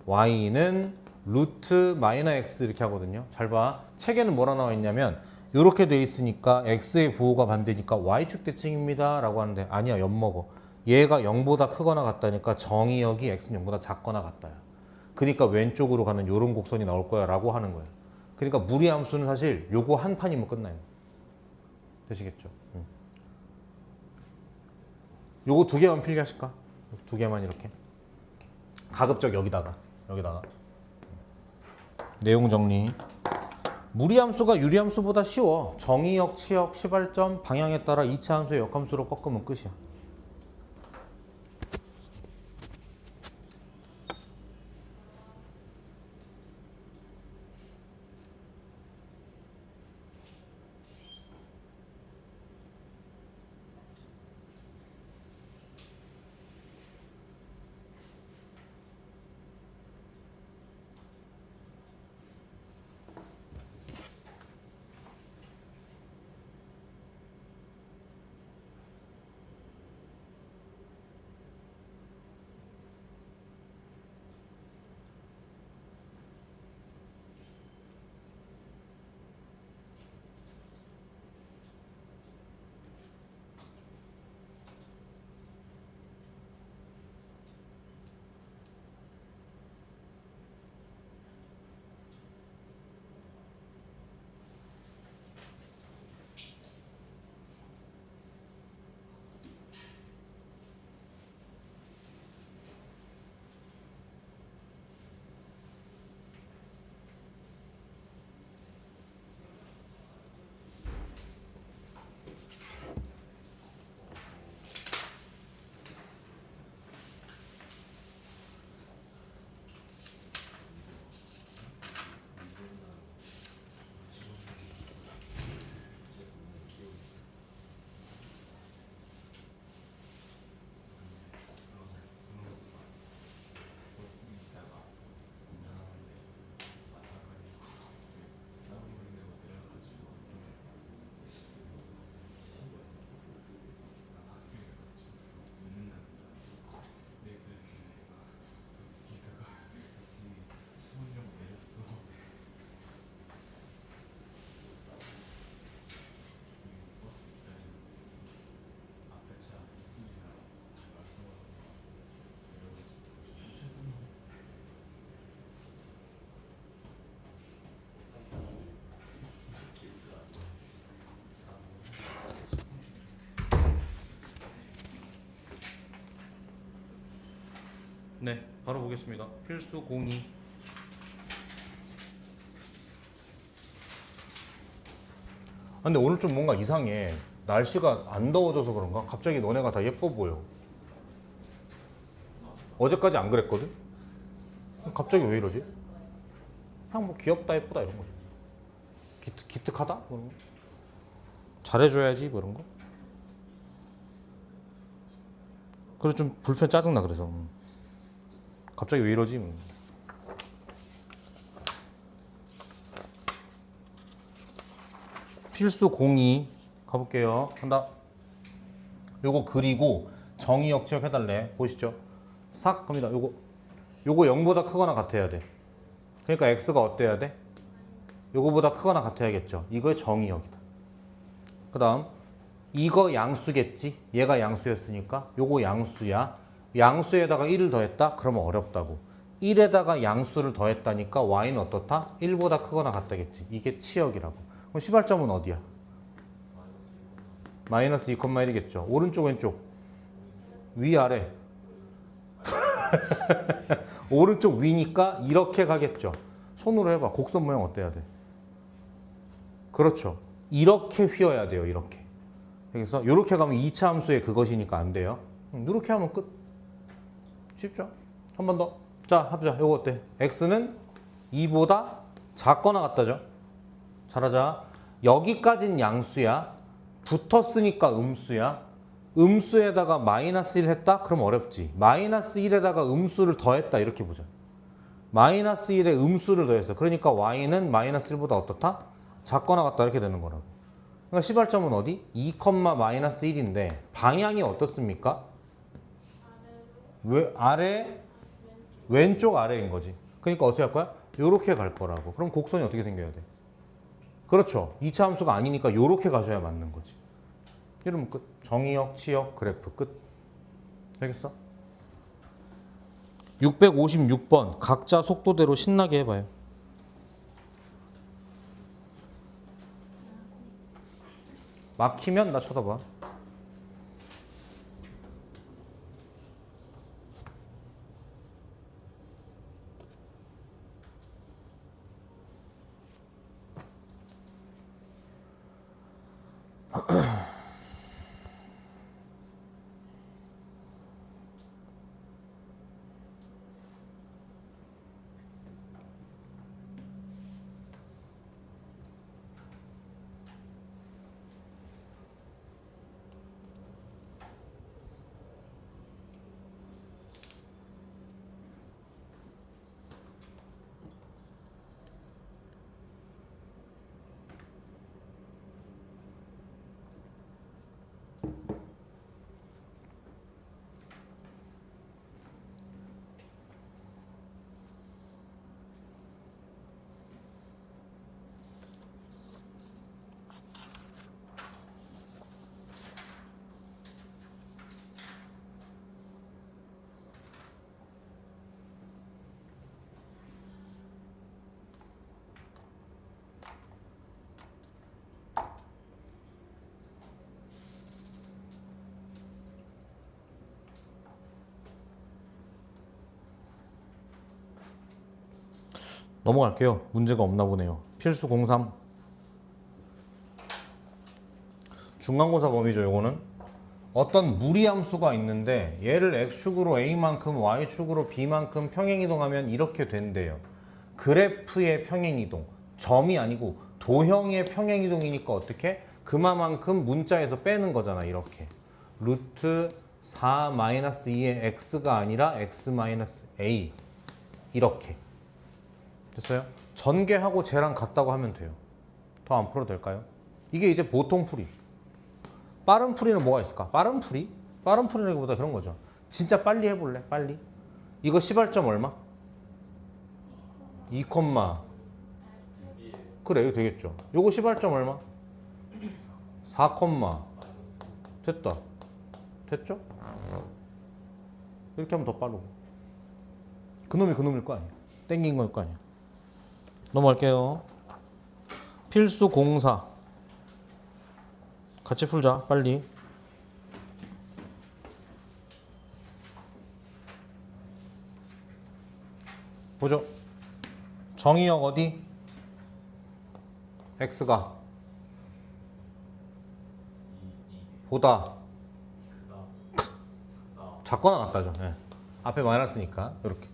y는 루트 마이너 x 이렇게 하거든요. 잘 봐. 책에는 뭐라 나와 있냐면 이렇게 돼 있으니까 x의 부호가 반대니까 y축 대칭입니다 라고 하는데 아니야, 엿먹어. 얘가 0보다 크거나 같다니까 정의역이 x는 0보다 작거나 같다야. 그러니까 왼쪽으로 가는 요런 곡선이 나올 거야 라고 하는 거예요. 그러니까 무리함수는 사실 요거 한 판이면 끝나요. 되시겠죠? 요거 두 개만 필기하실까? 두 개만 이렇게. 가급적 여기다가. 내용 정리. 무리함수가 유리함수보다 쉬워. 정의역, 치역, 시발점, 방향에 따라 2차 함수의 역함수로 꺾으면 끝이야. 네, 바로 보겠습니다. 필수 공이. 근데 오늘 좀 뭔가 이상해. 날씨가 안 더워져서 그런가? 갑자기 너네가 다 예뻐 보여. 어제까지 안 그랬거든? 갑자기 왜 이러지? 그냥 뭐 귀엽다 예쁘다 이런 거죠. 기특하다? 뭐 이런 거. 잘해줘야지 뭐 이런 거. 그래서 좀 불편 짜증나 그래서. 갑자기 왜 이러지? 뭐. 필수 공이 가볼게요. 한다. 요거 그리고 정의역 치역 해달래. 보시죠. 싹 갑니다. 요거 0보다 크거나 같아야 돼. 그러니까 x가 어때야 돼? 요거보다 크거나 같아야겠죠. 이거의 정의역이다. 그 다음 이거 양수겠지. 얘가 양수였으니까 요거 양수야. 양수에다가 1을 더했다? 그러면 어렵다고. 1에다가 양수를 더했다니까 y는 어떻다? 1보다 크거나 같다겠지. 이게 치역이라고. 그럼 시발점은 어디야? 마이너스 2,1이겠죠. 오른쪽 왼쪽? 위아래. 오른쪽 위니까 이렇게 가겠죠. 손으로 해봐. 곡선 모양 어때야 돼? 그렇죠. 이렇게 휘어야 돼요. 이렇게. 그래서 이렇게 가면 2차 함수의 그것이니까 안 돼요. 이렇게 하면 끝. 쉽죠? 한 번 더. 자, 합자. 이거 어때? x는 2보다 작거나 같다죠? 잘하자. 여기까진 양수야. 붙었으니까 음수야. 음수에다가 마이너스 1 했다? 그럼 어렵지. 마이너스 1에다가 음수를 더했다. 이렇게 보자. 마이너스 1에 음수를 더했어. 그러니까 y는 마이너스 1보다 어떻다? 작거나 같다. 이렇게 되는 거라고. 그러니까 시발점은 어디? 2, 마이너스 1인데 방향이 어떻습니까? 왜 아래? 왼쪽 아래인 거지. 그러니까 어떻게 할 거야? 요렇게 갈 거라고. 그럼 곡선이 어떻게 생겨야 돼? 그렇죠. 2차 함수가 아니니까 요렇게 가줘야 맞는 거지. 이러면 끝. 정의역, 치역, 그래프 끝. 되겠어? 656번. 각자 속도대로 신나게 해봐요. 막히면 나 쳐다봐. 넘어갈게요. 문제가 없나 보네요. 필수 03. 중간고사 범위죠. 요거는 어떤 무리함수가 있는데 얘를 x축으로 a만큼 y축으로 b만큼 평행이동하면 이렇게 된대요. 그래프의 평행이동. 점이 아니고 도형의 평행이동이니까 어떻게? 그만큼 문자에서 빼는 거잖아. 이렇게. 루트 4-2의 x가 아니라 x-a. 이렇게. 됐어요? 전개하고 쟤랑 같다고 하면 돼요. 더 안 풀어도 될까요? 이게 이제 보통 풀이. 빠른 풀이는 뭐가 있을까? 빠른 풀이? 빠른 풀이라기보다 그런 거죠. 진짜 빨리 해볼래? 빨리. 이거 시발점 얼마? 2, 그래 이거 되겠죠. 요거 시발점 얼마? 4, 됐다. 됐죠? 이렇게 하면 더 빠르고. 그놈이 그놈일 거 아니야. 땡긴 걸 거 아니야. 넘어갈게요. 필수 공사. 같이 풀자. 빨리. 보죠. 정의역 어디? x가 보다 작거나 같다죠. 예. 앞에 마이너스니까 이렇게.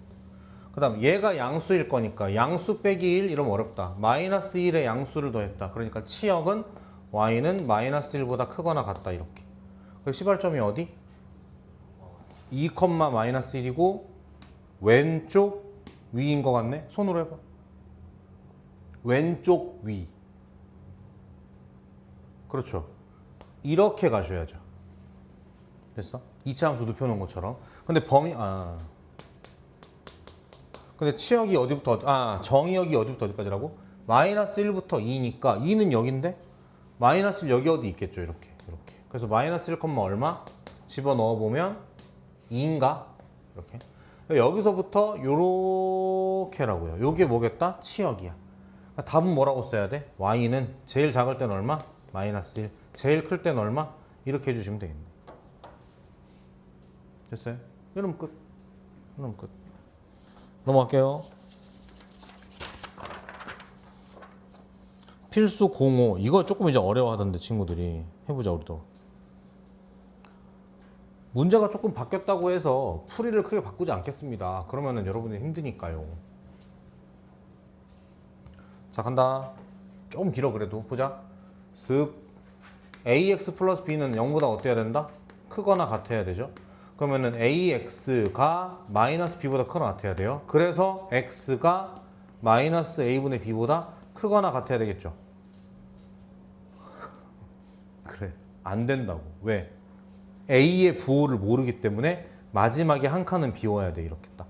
그 다음 얘가 양수일 거니까 양수 빼기 1 이러면 어렵다. 마이너스 1에 양수를 더했다. 그러니까 치역은 y는 마이너스 1보다 크거나 같다 이렇게. 그 시발점이 어디? 2, 마이너스 1이고 왼쪽 위인 것 같네? 손으로 해봐. 왼쪽 위. 그렇죠. 이렇게 가셔야죠. 됐어? 2차 함수 눕혀놓은 것처럼. 근데 근데 치역이 어디부터 정의역이 어디부터 어디까지라고? 마이너스 1부터 2니까 2는 여기인데 마이너스 1 여기 어디 있겠죠. 이렇게. 그래서 마이너스 1, 얼마? 집어넣어 보면 2인가? 이렇게. 여기서부터 요렇게라고요. 요게 뭐겠다? 치역이야. 그러니까 답은 뭐라고 써야 돼? y는 제일 작을 땐 얼마? 마이너스 1. 제일 클 땐 얼마? 이렇게 해주시면 되겠네. 됐어요? 이러면 끝. 넘어갈게요. 필수 05. 이거 조금 이제 어려워하던데 친구들이. 해보자 우리도. 문제가 조금 바뀌었다고 해서 풀이를 크게 바꾸지 않겠습니다. 그러면은 여러분이 힘드니까요. 자 간다. 좀 길어 그래도. 보자. 쓱. ax 플러스 b는 0보다 어때야 된다? 크거나 같아야 되죠. 그러면은 ax가 마이너스 b보다 크거나 같아야 돼요. 그래서 x가 마이너스 a분의 b보다 크거나 같아야 되겠죠. 그래. 안 된다고. 왜? a의 부호를 모르기 때문에 마지막에 한 칸은 비워야 돼. 이렇게 딱.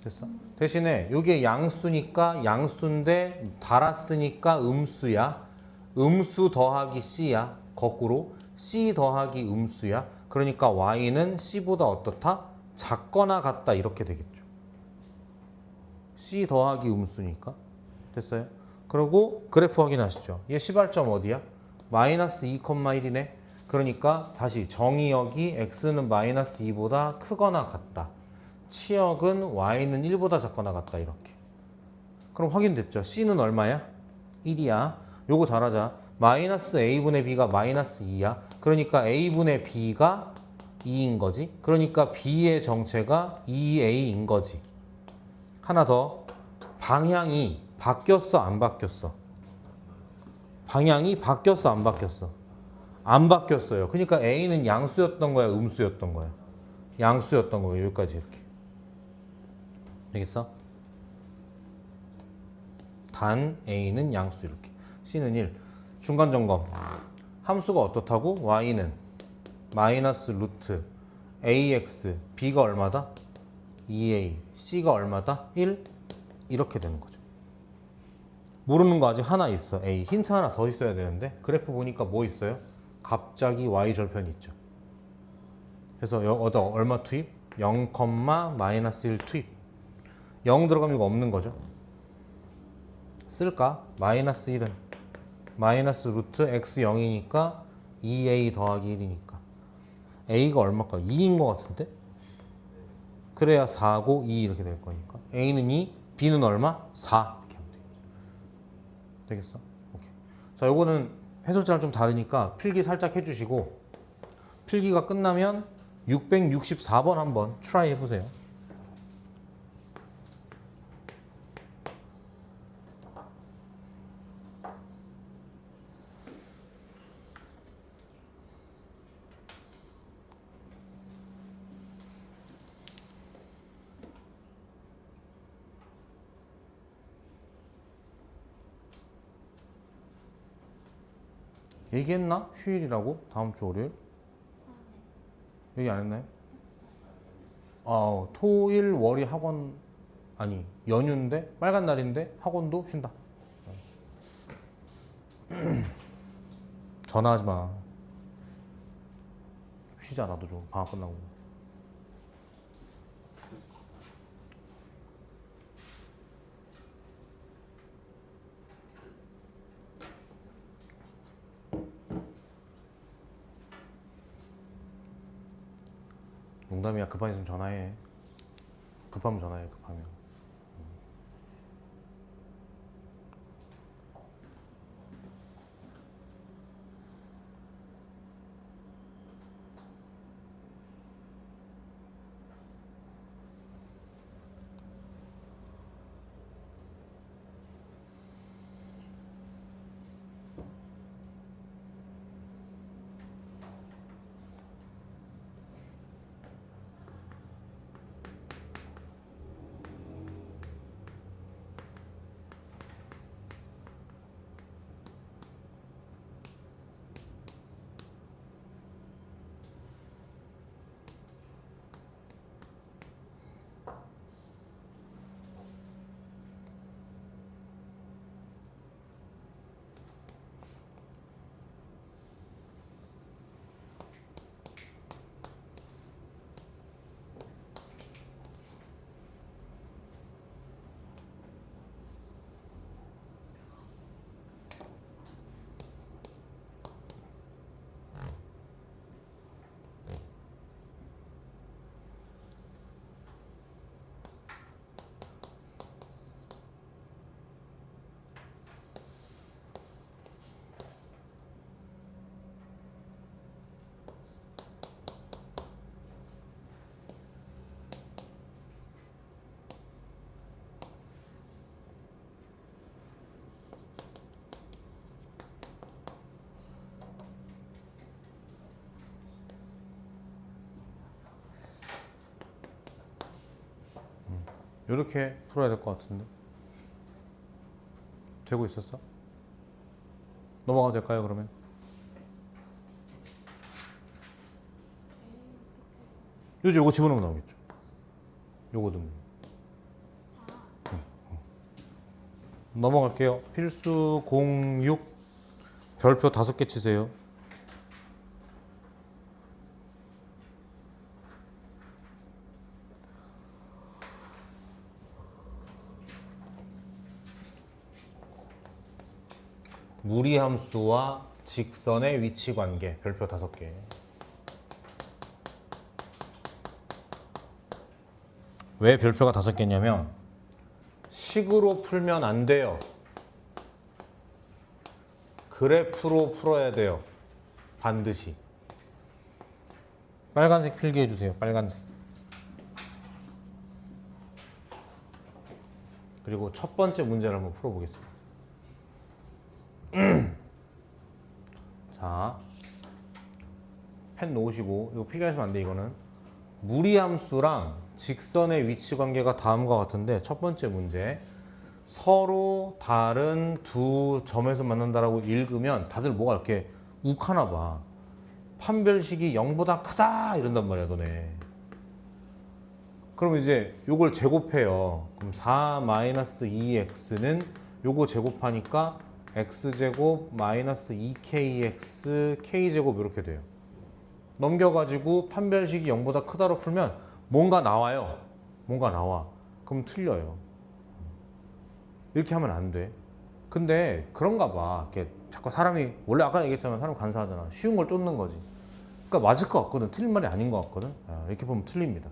됐어? 대신에 이게 양수니까 양수인데 달았으니까 음수야. 음수 더하기 c야. 거꾸로 c 더하기 음수야. 그러니까 y는 c보다 어떻다? 작거나 같다. 이렇게 되겠죠. c 더하기 음수니까. 됐어요? 그리고 그래프 확인하시죠. 얘 시발점 어디야? 마이너스 2,1이네. 그러니까 다시 정의역이 x는 마이너스 2보다 크거나 같다. 치역은 y는 1보다 작거나 같다. 이렇게. 그럼 확인됐죠? c는 얼마야? 1이야. 요거 잘하자. 마이너스 a분의 b가 마이너스 2야. 그러니까 a분의 b가 2인 거지. 그러니까 b의 정체가 2a인 거지. 하나 더. 방향이 바뀌었어 안 바뀌었어? 방향이 바뀌었어 안 바뀌었어? 안 바뀌었어요. 그러니까 a는 양수였던 거야 음수였던 거야? 양수였던 거예요. 여기까지 이렇게. 알겠어? 단 a는 양수 이렇게. c는 1. 중간 점검. 함수가 어떻다고? y는 마이너스 루트 ax b가 얼마다? 2a c가 얼마다? 1 이렇게 되는 거죠. 모르는 거 아직 하나 있어. a 힌트 하나 더 있어야 되는데 그래프 보니까 뭐 있어요? 갑자기 y 절편이 있죠. 그래서 얼마 투입? 0, 마이너스 1 투입. 0 들어가면 이거 없는 거죠. 쓸까? 마이너스 1은 마이너스 루트 x 0이니까 2a 더하기 1이니까 a가 얼마일까? 2인 것 같은데? 그래야 4고 2 이렇게 될 거니까 a는 2, b는 얼마? 4 이렇게 하면 되겠어? 오케이. 자, 요거는 해설자랑 좀 다르니까 필기 살짝 해주시고 필기가 끝나면 664번 한번 트라이 해보세요. 얘기했나? 휴일이라고? 다음 주 월요일? 얘기 안 했나요? 토일 월이 학원 아니 연휴인데 빨간 날인데 학원도 쉰다. 전화하지 마. 쉬자 나도 좀 방학 끝나고. 농담이야. 급한 있으면 전화해. 급하면 전화해. 급하면. 이렇게 풀어야 될 것 같은데. 되고 있었어? 넘어가도 될까요, 그러면? 요거 집어넣으면 나오겠죠. 요거 등. 넘어갈게요. 필수 06 별표 5개 치세요. 무리함수와 직선의 위치 관계 별표 5개. 왜 별표가 5개냐면 식으로 풀면 안 돼요. 그래프로 풀어야 돼요. 반드시. 빨간색 필기해 주세요. 빨간색. 그리고 첫 번째 문제를 한번 풀어보겠습니다. 자, 펜 놓으시고 이거 필기하시면 안 돼. 이거는 무리함수랑 직선의 위치 관계가 다음과 같은데 첫 번째 문제 서로 다른 두 점에서 만난다라고 읽으면 다들 뭐가 이렇게 욱하나 봐. 판별식이 0보다 크다 이런단 말이야 너네. 그럼 이제 요걸 제곱해요. 그럼 4-2x는 요거 제곱하니까 x제곱 마이너스 2kx k제곱 이렇게 돼요. 넘겨가지고 판별식이 0보다 크다로 풀면 뭔가 나와요. 뭔가 나와. 그럼 틀려요. 이렇게 하면 안 돼. 근데 그런가 봐. 이렇게 자꾸 사람이 원래 아까 얘기했잖아. 사람 간사하잖아. 쉬운 걸 쫓는 거지. 그러니까 맞을 것 같거든. 틀린 말이 아닌 것 같거든. 이렇게 보면 틀립니다.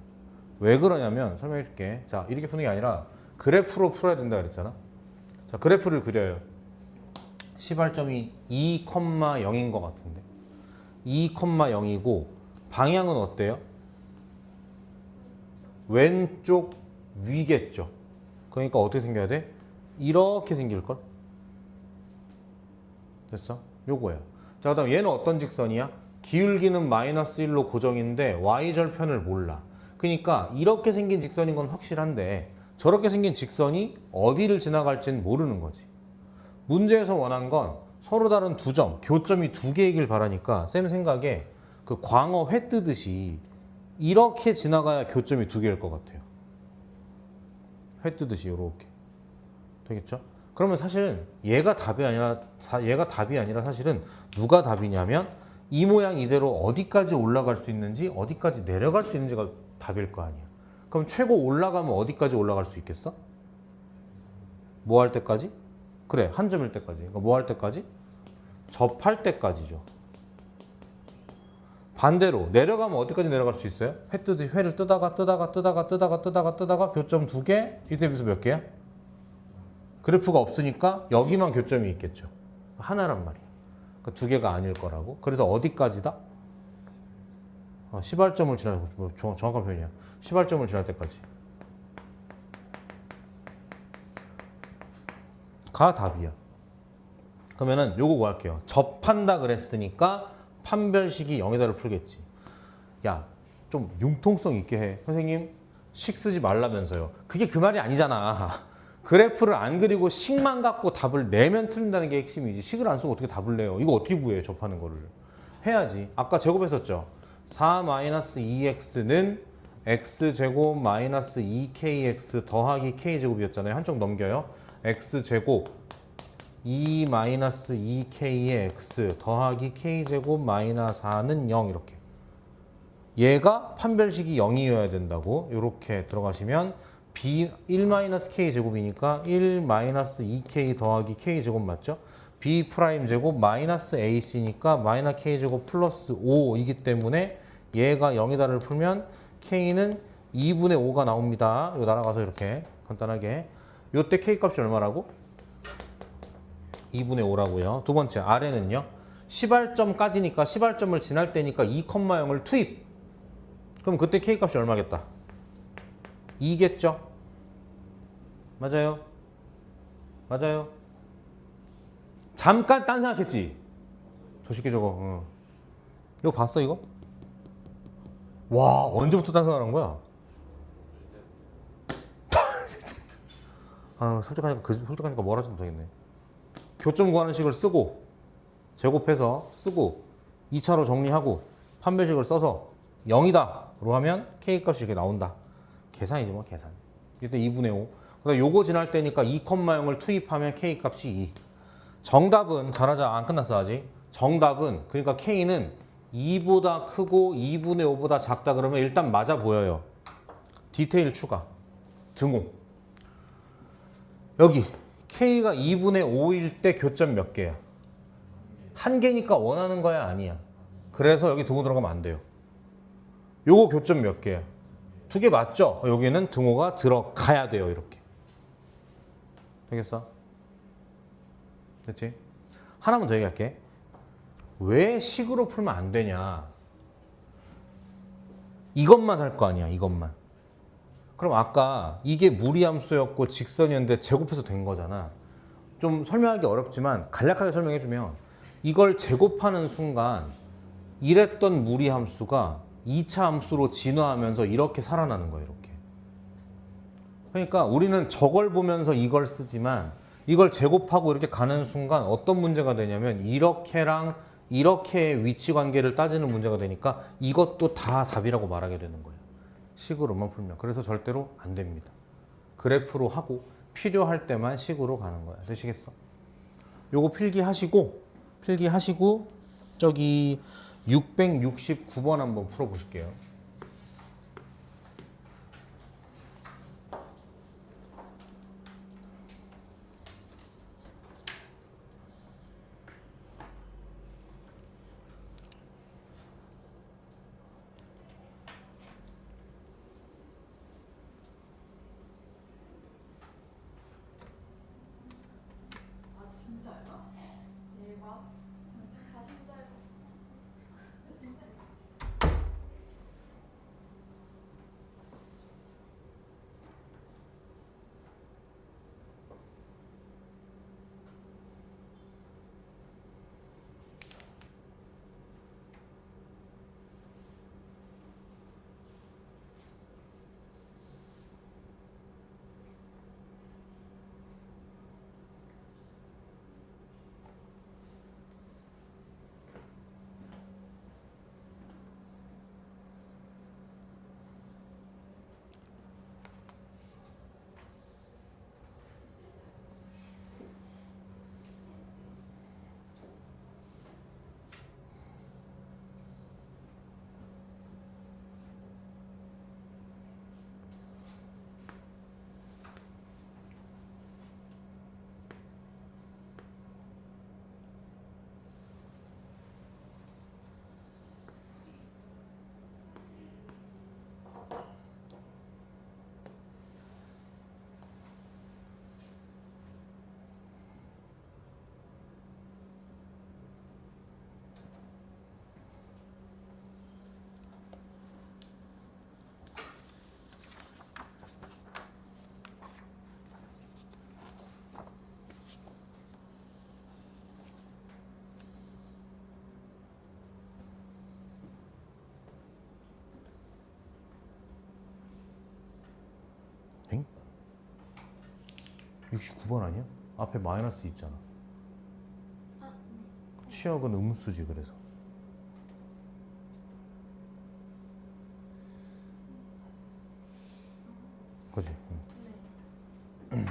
왜 그러냐면 설명해 줄게. 자, 이렇게 푸는 게 아니라 그래프로 풀어야 된다 그랬잖아. 자, 그래프를 그려요. 시발점이 2,0인 것 같은데 2,0이고 방향은 어때요? 왼쪽 위겠죠. 그러니까 어떻게 생겨야 돼? 이렇게 생길걸? 됐어? 요거야. 자, 그 다음 얘는 어떤 직선이야? 기울기는 마이너스 1로 고정인데 y절편을 몰라. 그러니까 이렇게 생긴 직선인 건 확실한데 저렇게 생긴 직선이 어디를 지나갈지는 모르는 거지. 문제에서 원한 건 서로 다른 두 점, 교점이 2개이길 바라니까 쌤 생각에 그 광어 회 뜨듯이 이렇게 지나가야 교점이 2개일 것 같아요. 회 뜨듯이 이렇게. 되겠죠? 그러면 사실은 얘가 답이 아니라 사실은 누가 답이냐면 이 모양 이대로 어디까지 올라갈 수 있는지 어디까지 내려갈 수 있는지가 답일 거 아니야. 그럼 최고 올라가면 어디까지 올라갈 수 있겠어? 뭐 할 때까지? 그래, 한 점일 때까지. 그러니까 뭐 할 때까지? 접할 때까지죠. 반대로 내려가면 어디까지 내려갈 수 있어요? 회를 뜨다가 교점 2개, 이때 비해서 몇 개야? 그래프가 없으니까 여기만 교점이 있겠죠. 하나란 말이야. 그러니까 2개가 아닐 거라고. 그래서 어디까지다? 시발점을 지날, 정확한 표현이야. 시발점을 지날 때까지. 가 답이야. 그러면은 요거 뭐 할게요? 접한다 그랬으니까 판별식이 0이다를 풀겠지. 야, 좀 융통성 있게 해. 선생님, 식 쓰지 말라면서요. 그게 그 말이 아니잖아. 그래프를 안 그리고 식만 갖고 답을 내면 틀린다는 게 핵심이지. 식을 안 쓰고 어떻게 답을 내요? 이거 어떻게 구해, 접하는 거를. 해야지. 아까 제곱했었죠. 4-2x는 x제곱 마이너스 2kx 더하기 k제곱이었잖아요. 한쪽 넘겨요. x제곱 2-2k의 x 더하기 k제곱 마이너스 4는 0 이렇게. 얘가 판별식이 0이어야 된다고 이렇게 들어가시면 b 1-k 제곱이니까 1-2k 더하기 k 제곱 맞죠? b 프라임 제곱 마이너스 ac니까 마이너스 k 제곱 플러스 5이기 때문에 얘가 0이다를 풀면 k는 2분의 5가 나옵니다. 이거 날아가서 이렇게 간단하게. 요때 k 값이 얼마라고? 2분의 5라고요. 두 번째 아래는요. 시발점까지니까 시발점을 지날 때니까 2,0을 투입. 그럼 그때 k 값이 얼마겠다? 2겠죠? 맞아요? 맞아요? 잠깐 딴 생각했지? 저 새끼 저거. 이거 봤어 이거? 와, 언제부터 딴 생각한 거야? 아, 솔직하니까 뭐라 좀 되겠네. 교점 구하는 식을 쓰고 제곱해서 쓰고 2차로 정리하고 판별식을 써서 0이다로 하면 K 값이 이렇게 나온다. 계산이지 뭐 계산. 이때 2분의 5. 그다음 요거 지날 때니까 2,0을 투입하면 K 값이 2. 정답은 잘하자. 안 끝났어 아직. 정답은 그러니까 K는 2보다 크고 2분의 5보다 작다 그러면 일단 맞아 보여요. 디테일 추가. 등호. 여기 K가 2분의 5일 때 교점 몇 개야? 한 개니까 원하는 거야 아니야? 그래서 여기 등호 들어가면 안 돼요. 요거 교점 몇 개야? 2개 맞죠? 여기는 등호가 들어가야 돼요. 이렇게. 되겠어? 됐지? 하나만 더 얘기할게. 왜 식으로 풀면 안 되냐? 이것만 할 거 아니야. 이것만. 그럼 아까 이게 무리함수였고 직선이었는데 제곱해서 된 거잖아. 좀 설명하기 어렵지만 간략하게 설명해주면 이걸 제곱하는 순간 이랬던 무리함수가 2차 함수로 진화하면서 이렇게 살아나는 거예요. 이렇게. 그러니까 우리는 저걸 보면서 이걸 쓰지만 이걸 제곱하고 이렇게 가는 순간 어떤 문제가 되냐면 이렇게랑 이렇게의 위치 관계를 따지는 문제가 되니까 이것도 다 답이라고 말하게 되는 거예요. 식으로만 풀면. 그래서 절대로 안 됩니다. 그래프로 하고 필요할 때만 식으로 가는 거야. 되시겠어? 요거 필기하시고 저기 669번 한번 풀어보실게요. 아 진짜요? 대박. 다시 해봐요. 진짜. 엥? 69번 아니야? 앞에 마이너스 있잖아. 아, 네. 치역은 음수지 그래서. 그지? 응. 네.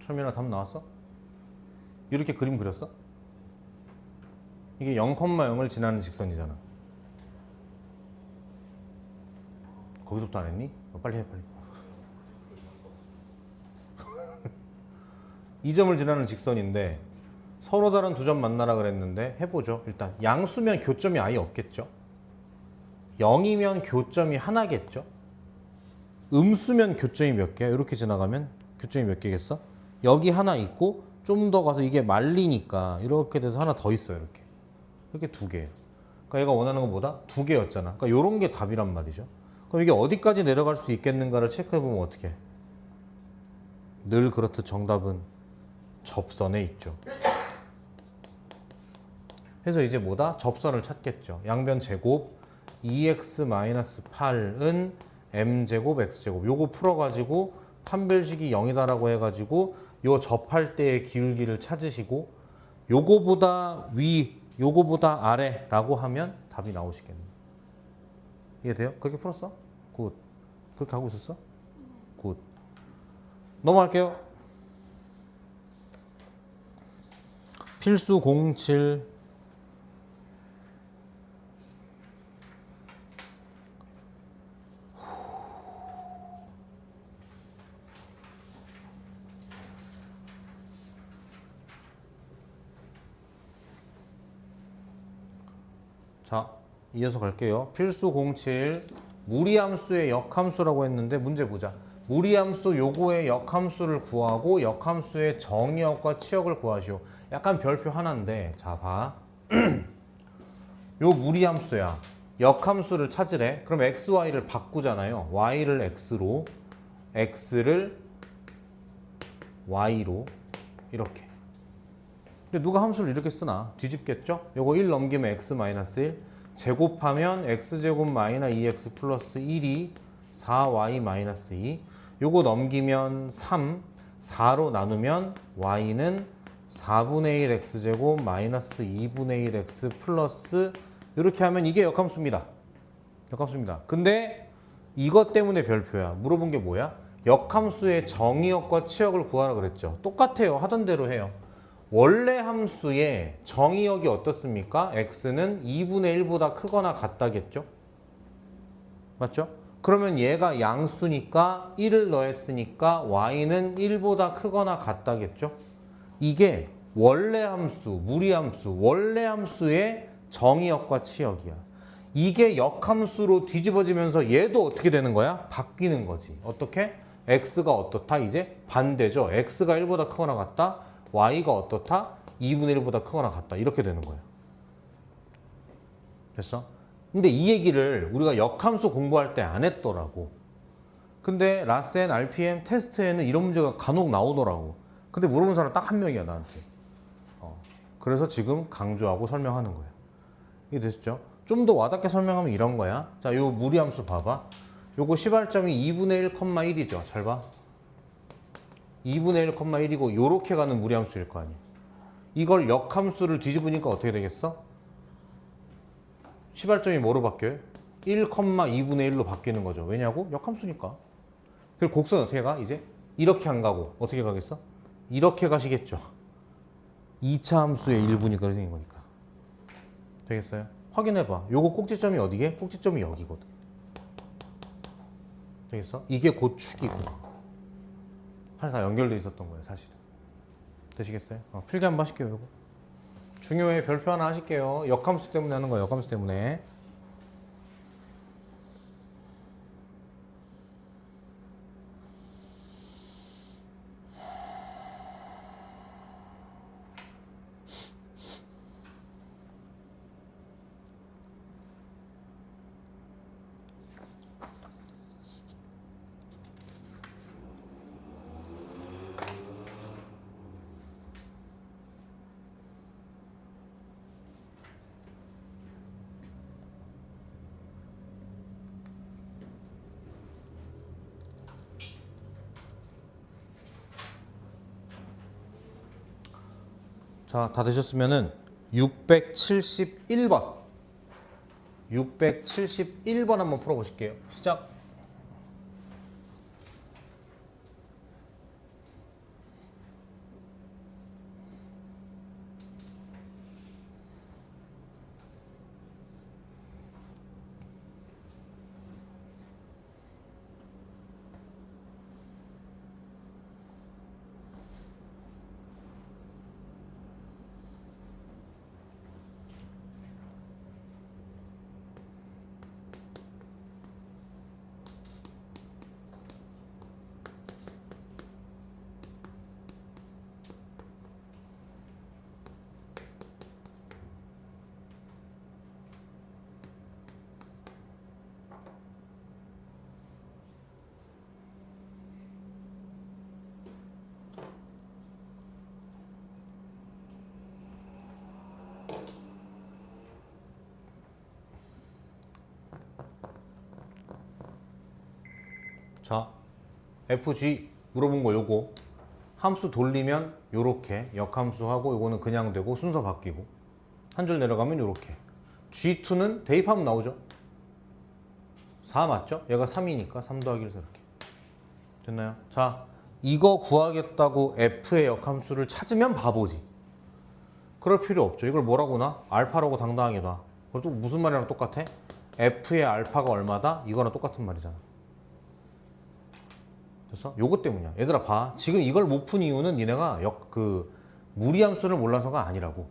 철민아 답 나왔어? 이렇게 그림 그렸어? 이게 0,0을 지나는 직선이잖아. 거기서부터 안 했니? 빨리 해 빨리. 이 점을 지나는 직선인데 서로 다른 두 점 만나라 그랬는데 해보죠. 일단 양수면 교점이 아예 없겠죠. 0이면 교점이 하나겠죠. 음수면 교점이 몇 개야? 이렇게 지나가면 교점이 몇 개겠어? 여기 하나 있고 좀 더 가서 이게 말리니까 이렇게 돼서 하나 더 있어요. 이렇게 두 개예요. 그러니까 얘가 원하는 건 뭐다? 두 개였잖아. 그러니까 이런 게 답이란 말이죠. 그럼 이게 어디까지 내려갈 수 있겠는가를 체크해보면 어떻게 해? 늘 그렇듯 정답은 접선에 있죠. 그래서 이제 뭐다? 접선을 찾겠죠. 양변 제곱 2x-8은 m제곱 x제곱 요거 풀어가지고 판별식이 0이다라고 해가지고 요 접할 때의 기울기를 찾으시고 요거보다 위 요거보다 아래라고 하면 답이 나오시겠네. 이해돼요? 그렇게 풀었어? 굿. 그렇게 하고 있었어? 굿. 넘어갈게요. 필수 07 자, 이어서 갈게요. 필수 07 무리함수의 역함수라고 했는데 문제 보자. 무리함수 요거의 역함수를 구하고 역함수의 정의역과 치역을 구하시오. 약간 별표 하나인데 자 봐. 요 무리함수야. 역함수를 찾으래. 그럼 x, y를 바꾸잖아요. y를 x로 x를 y로 이렇게. 근데 누가 함수를 이렇게 쓰나? 뒤집겠죠? 요거 1 넘기면 x-1 제곱하면 x제곱 마이너 2x 플러스 1이 4y-2 요거 넘기면 3 4로 나누면 y는 4분의 1 x제곱 마이너스 2분의 1 x 플러스 이렇게 하면 이게 역함수입니다. 역함수입니다. 근데 이것 때문에 별표야. 물어본 게 뭐야? 역함수의 정의역과 치역을 구하라 그랬죠. 똑같아요. 하던 대로 해요. 원래 함수의 정의역이 어떻습니까? x는 2분의 1보다 크거나 같다겠죠? 맞죠? 그러면 얘가 양수니까 1을 더했으니까 y는 1보다 크거나 같다겠죠? 이게 원래 함수, 무리함수, 원래 함수의 정의역과 치역이야. 이게 역함수로 뒤집어지면서 얘도 어떻게 되는 거야? 바뀌는 거지. 어떻게? x가 어떻다? 이제 반대죠. x가 1보다 크거나 같다. y가 어떻다? 2분의 1보다 크거나 같다. 이렇게 되는 거예요. 됐어? 근데 이 얘기를 우리가 역함수 공부할 때 안 했더라고. 근데 라센, RPM, 테스트에는 이런 문제가 간혹 나오더라고. 근데 물어본 사람 딱 한 명이야, 나한테. 그래서 지금 강조하고 설명하는 거야. 이게 됐죠? 좀 더 와닿게 설명하면 이런 거야. 자, 요 무리함수 봐봐. 요거 시발점이 2분의 1,1이죠. 잘 봐. 2분의 1,1이고 요렇게 가는 무리함수일 거 아니야. 이걸 역함수를 뒤집으니까 어떻게 되겠어? 시발점이 뭐로 바뀌어요? 1,2분의 1로 바뀌는 거죠. 왜냐고? 역함수니까. 그리고 곡선은 어떻게 가? 이제 이렇게 안 가고 어떻게 가겠어? 이렇게 가시겠죠. 2차 함수의 일부니까 그렇게 생긴 거니까. 되겠어요? 확인해봐. 요거 꼭지점이 어디게? 꼭지점이 여기거든. 되겠어? 이게 곧 축이고. 사실 다 연결돼 있었던 거예요, 사실은. 되시겠어요? 필기 한번 하실게요, 요거. 중요해. 별표 하나 하실게요. 역함수 때문에 하는 거예요, 역함수 때문에. 자, 다 되셨으면은 671번. 671번 한번 풀어보실게요. 시작. fg 물어본 거 요거 함수 돌리면 요렇게 역함수하고 요거는 그냥 되고 순서 바뀌고 한 줄 내려가면 요렇게 g2는 대입하면 나오죠. 4 맞죠? 얘가 3이니까 3 더하기 1에서 이렇게 됐나요? 자, 이거 구하겠다고 f의 역함수를 찾으면 바보지. 그럴 필요 없죠. 이걸 뭐라고 놔? 알파라고 당당하게 놔. 그리고 또 무슨 말이랑 똑같아? f의 알파가 얼마다? 이거랑 똑같은 말이잖아. 됐어? 요거 때문이야. 얘들아 봐. 지금 이걸 못 푼 이유는 니네가 무리함수를 몰라서가 아니라고.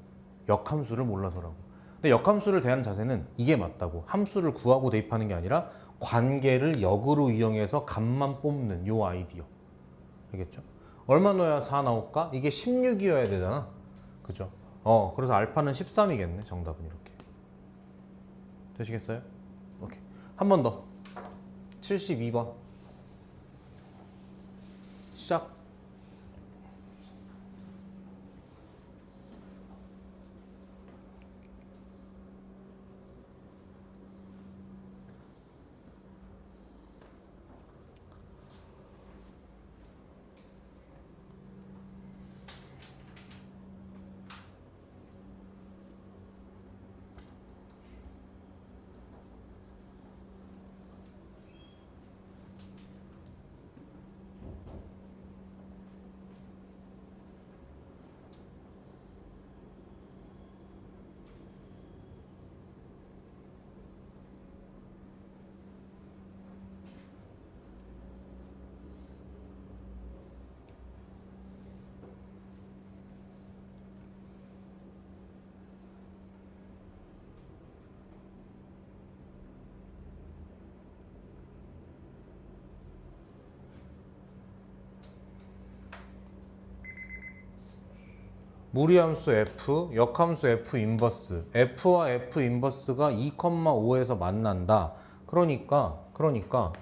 역함수를 몰라서라고. 근데 역함수를 대하는 자세는 이게 맞다고. 함수를 구하고 대입하는 게 아니라 관계를 역으로 이용해서 값만 뽑는 요 아이디어. 알겠죠? 얼마 넣어야 4 나올까? 이게 16이어야 되잖아. 그죠? 그래서 알파는 13이겠네. 정답은 이렇게. 되시겠어요? 오케이. 한 번 더. 72번. 시작. 무리함수 f, 역함수 f 인버스. f와 f 인버스가 2,5에서 만난다. 그러니까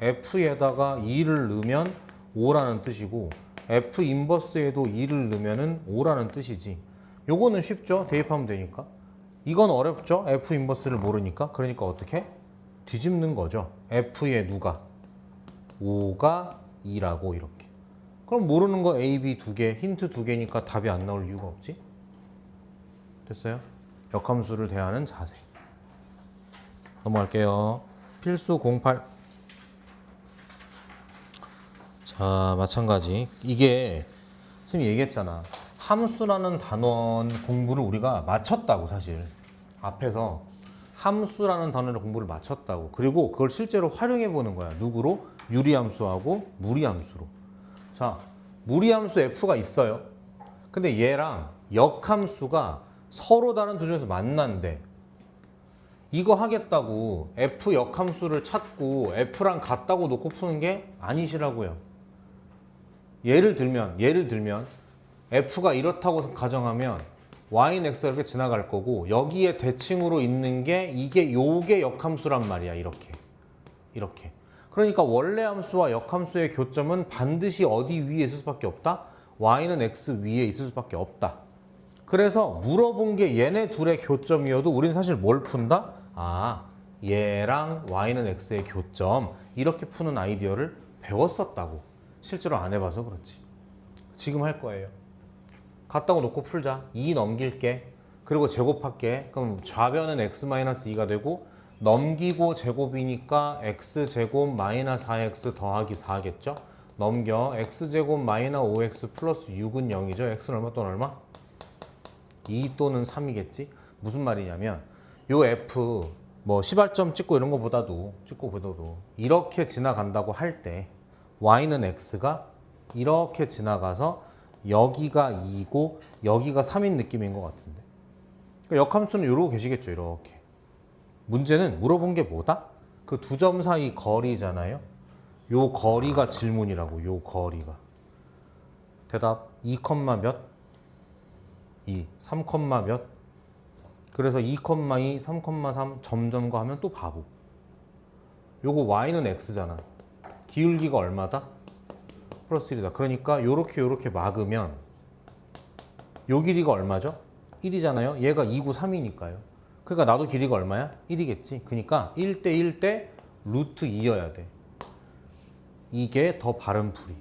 f에다가 2를 넣으면 5라는 뜻이고 f 인버스에도 2를 넣으면 5라는 뜻이지. 요거는 쉽죠? 대입하면 되니까. 이건 어렵죠? f 인버스를 모르니까. 그러니까 어떻게? 뒤집는 거죠. f의 누가? 5가 2라고 이렇게. 그럼 모르는 거 A, B 두 개, 힌트 두 개니까 답이 안 나올 이유가 없지? 됐어요? 역함수를 대하는 자세. 넘어갈게요. 필수 08. 자, 마찬가지. 이게 선생님이 얘기했잖아. 함수라는 단원 공부를 우리가 마쳤다고 사실. 앞에서 함수라는 단원의 공부를 마쳤다고. 그리고 그걸 실제로 활용해 보는 거야. 누구로? 유리함수하고 무리함수로. 자, 무리함수 f가 있어요. 근데 얘랑 역함수가 서로 다른 두 점에서 만난대. 이거 하겠다고 f 역함수를 찾고 f랑 같다고 놓고 푸는 게 아니시라고요. 예를 들면 f가 이렇다고 가정하면 y는 x가 이렇게 지나갈 거고 여기에 대칭으로 있는 게 요게 역함수란 말이야. 이렇게. 그러니까 원래 함수와 역함수의 교점은 반드시 어디 위에 있을 수밖에 없다? y는 x 위에 있을 수밖에 없다. 그래서 물어본 게 얘네 둘의 교점이어도 우리는 사실 뭘 푼다? 얘랑 y는 x의 교점 이렇게 푸는 아이디어를 배웠었다고. 실제로 안 해봐서 그렇지. 지금 할 거예요. 갖다고 놓고 풀자. 2 넘길게. 그리고 제곱할게. 그럼 좌변은 x-2가 되고 넘기고 제곱이니까 x제곱 마이너스 4x 더하기 4겠죠? 넘겨. x제곱 마이너스 5x 플러스 6은 0이죠. x는 얼마 또는 얼마? 2 또는 3이겠지? 무슨 말이냐면 요 f 뭐 시발점 찍고 이런 거보다도 이렇게 지나간다고 할 때 y는 x가 이렇게 지나가서 여기가 2고 여기가 3인 느낌인 것 같은데. 그러니까 역함수는 이러고 계시겠죠. 이렇게. 문제는 물어본 게 뭐다? 그 두 점 사이 거리잖아요. 요 거리가 질문이라고. 요 거리가. 대답 2, 몇? 2, 3, 몇? 그래서 2, 2, 3, 점점과 하면 또 바보. 요거 y는 x잖아. 기울기가 얼마다? 플러스 1이다. 그러니까 요렇게 막으면 요 길이가 얼마죠? 1이잖아요. 얘가 2구 3이니까요. 그러니까 나도 길이가 얼마야? 1이겠지. 그러니까 1대 1대 루트 2여야 돼. 이게 더 바른 풀이.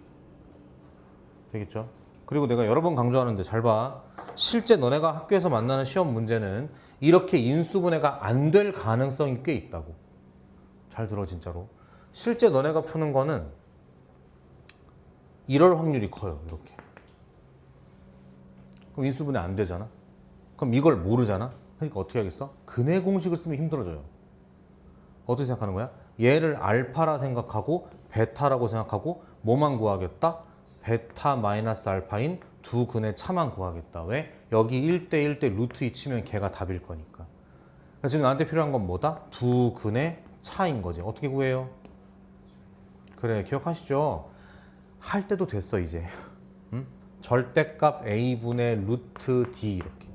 되겠죠? 그리고 내가 여러 번 강조하는데 잘 봐. 실제 너네가 학교에서 만나는 시험 문제는 이렇게 인수분해가 안 될 가능성이 꽤 있다고. 잘 들어 진짜로. 실제 너네가 푸는 거는 이럴 확률이 커요. 이렇게. 그럼 인수분해 안 되잖아. 그럼 이걸 모르잖아. 그러니까 어떻게 하겠어? 근해 공식을 쓰면 힘들어져요. 어떻게 생각하는 거야? 얘를 알파라 생각하고 베타라고 생각하고 뭐만 구하겠다? 베타 마이너스 알파인 두 근의 차만 구하겠다. 왜? 여기 1대1 대 루트 2 치면 걔가 답일 거니까. 그래서 지금 나한테 필요한 건 뭐다? 두 근의 차인 거지. 어떻게 구해요? 그래, 기억하시죠? 할 때도 됐어 이제. 응? 절대값 a분의 루트 d 이렇게.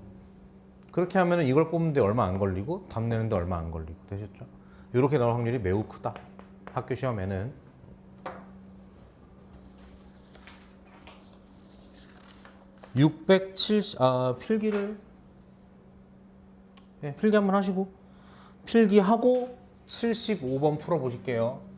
그렇게 하면 이걸 뽑는데 얼마 안 걸리고 답 내는데 얼마 안 걸리고. 되셨죠? 이렇게 나올 확률이 매우 크다. 학교 시험에는. 670 필기를 필기 한번 하시고 필기하고 75번 풀어 보실게요.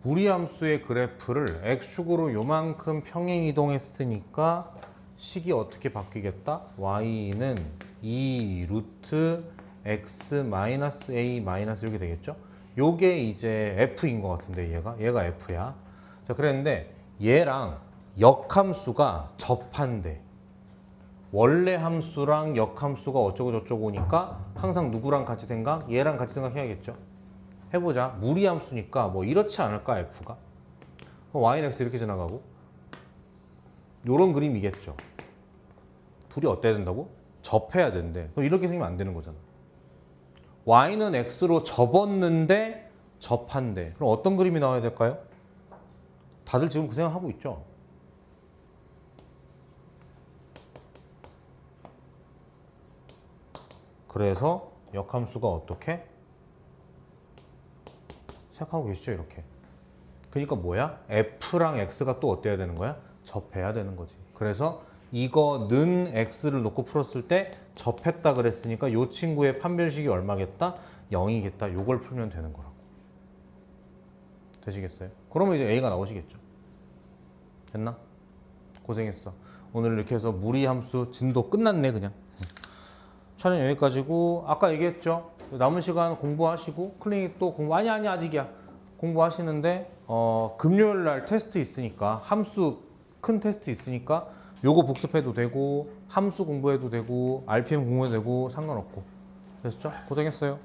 무리함수의 그래프를 x축으로 요만큼 평행 이동했으니까 식이 어떻게 바뀌겠다? y는 2 루트 x 마이너스 a 마이너스 이렇게 되겠죠? 요게 이제 f인 것 같은데 얘가 f야. 자, 그랬는데 얘랑 역함수가 접한대. 원래 함수랑 역함수가 어쩌고 저쩌고 오니까 항상 누구랑 같이 생각? 얘랑 같이 생각해야겠죠? 해보자. 무리함수니까 뭐 이렇지 않을까 f가? y는 x 이렇게 지나가고 요런 그림이겠죠. 둘이 어때야 된다고? 접해야 된대. 그럼 이렇게 생기면 안 되는 거잖아. y는 x로 접었는데 접한대. 그럼 어떤 그림이 나와야 될까요? 다들 지금 그 생각하고 있죠? 그래서 역함수가 어떻게? 생각하고 계시죠? 이렇게. 그러니까 뭐야? f랑 x가 또 어때야 되는 거야? 접해야 되는 거지. 그래서 이거는 x를 놓고 풀었을 때 접했다 그랬으니까 이 친구의 판별식이 얼마겠다? 0이겠다. 요걸 풀면 되는 거라고. 되시겠어요? 그러면 이제 a가 나오시겠죠. 됐나? 고생했어. 오늘 이렇게 해서 무리함수 진도 끝났네 그냥. 촬영 여기까지고 아까 얘기했죠. 남은 시간 공부하시고 클리닉 또 공부 아니 아직이야. 공부하시는데 금요일 날 테스트 있으니까 함수 큰 테스트 있으니까 요거 복습해도 되고 함수 공부해도 되고 RPM 공부해도 되고 상관없고. 됐죠? 고생했어요.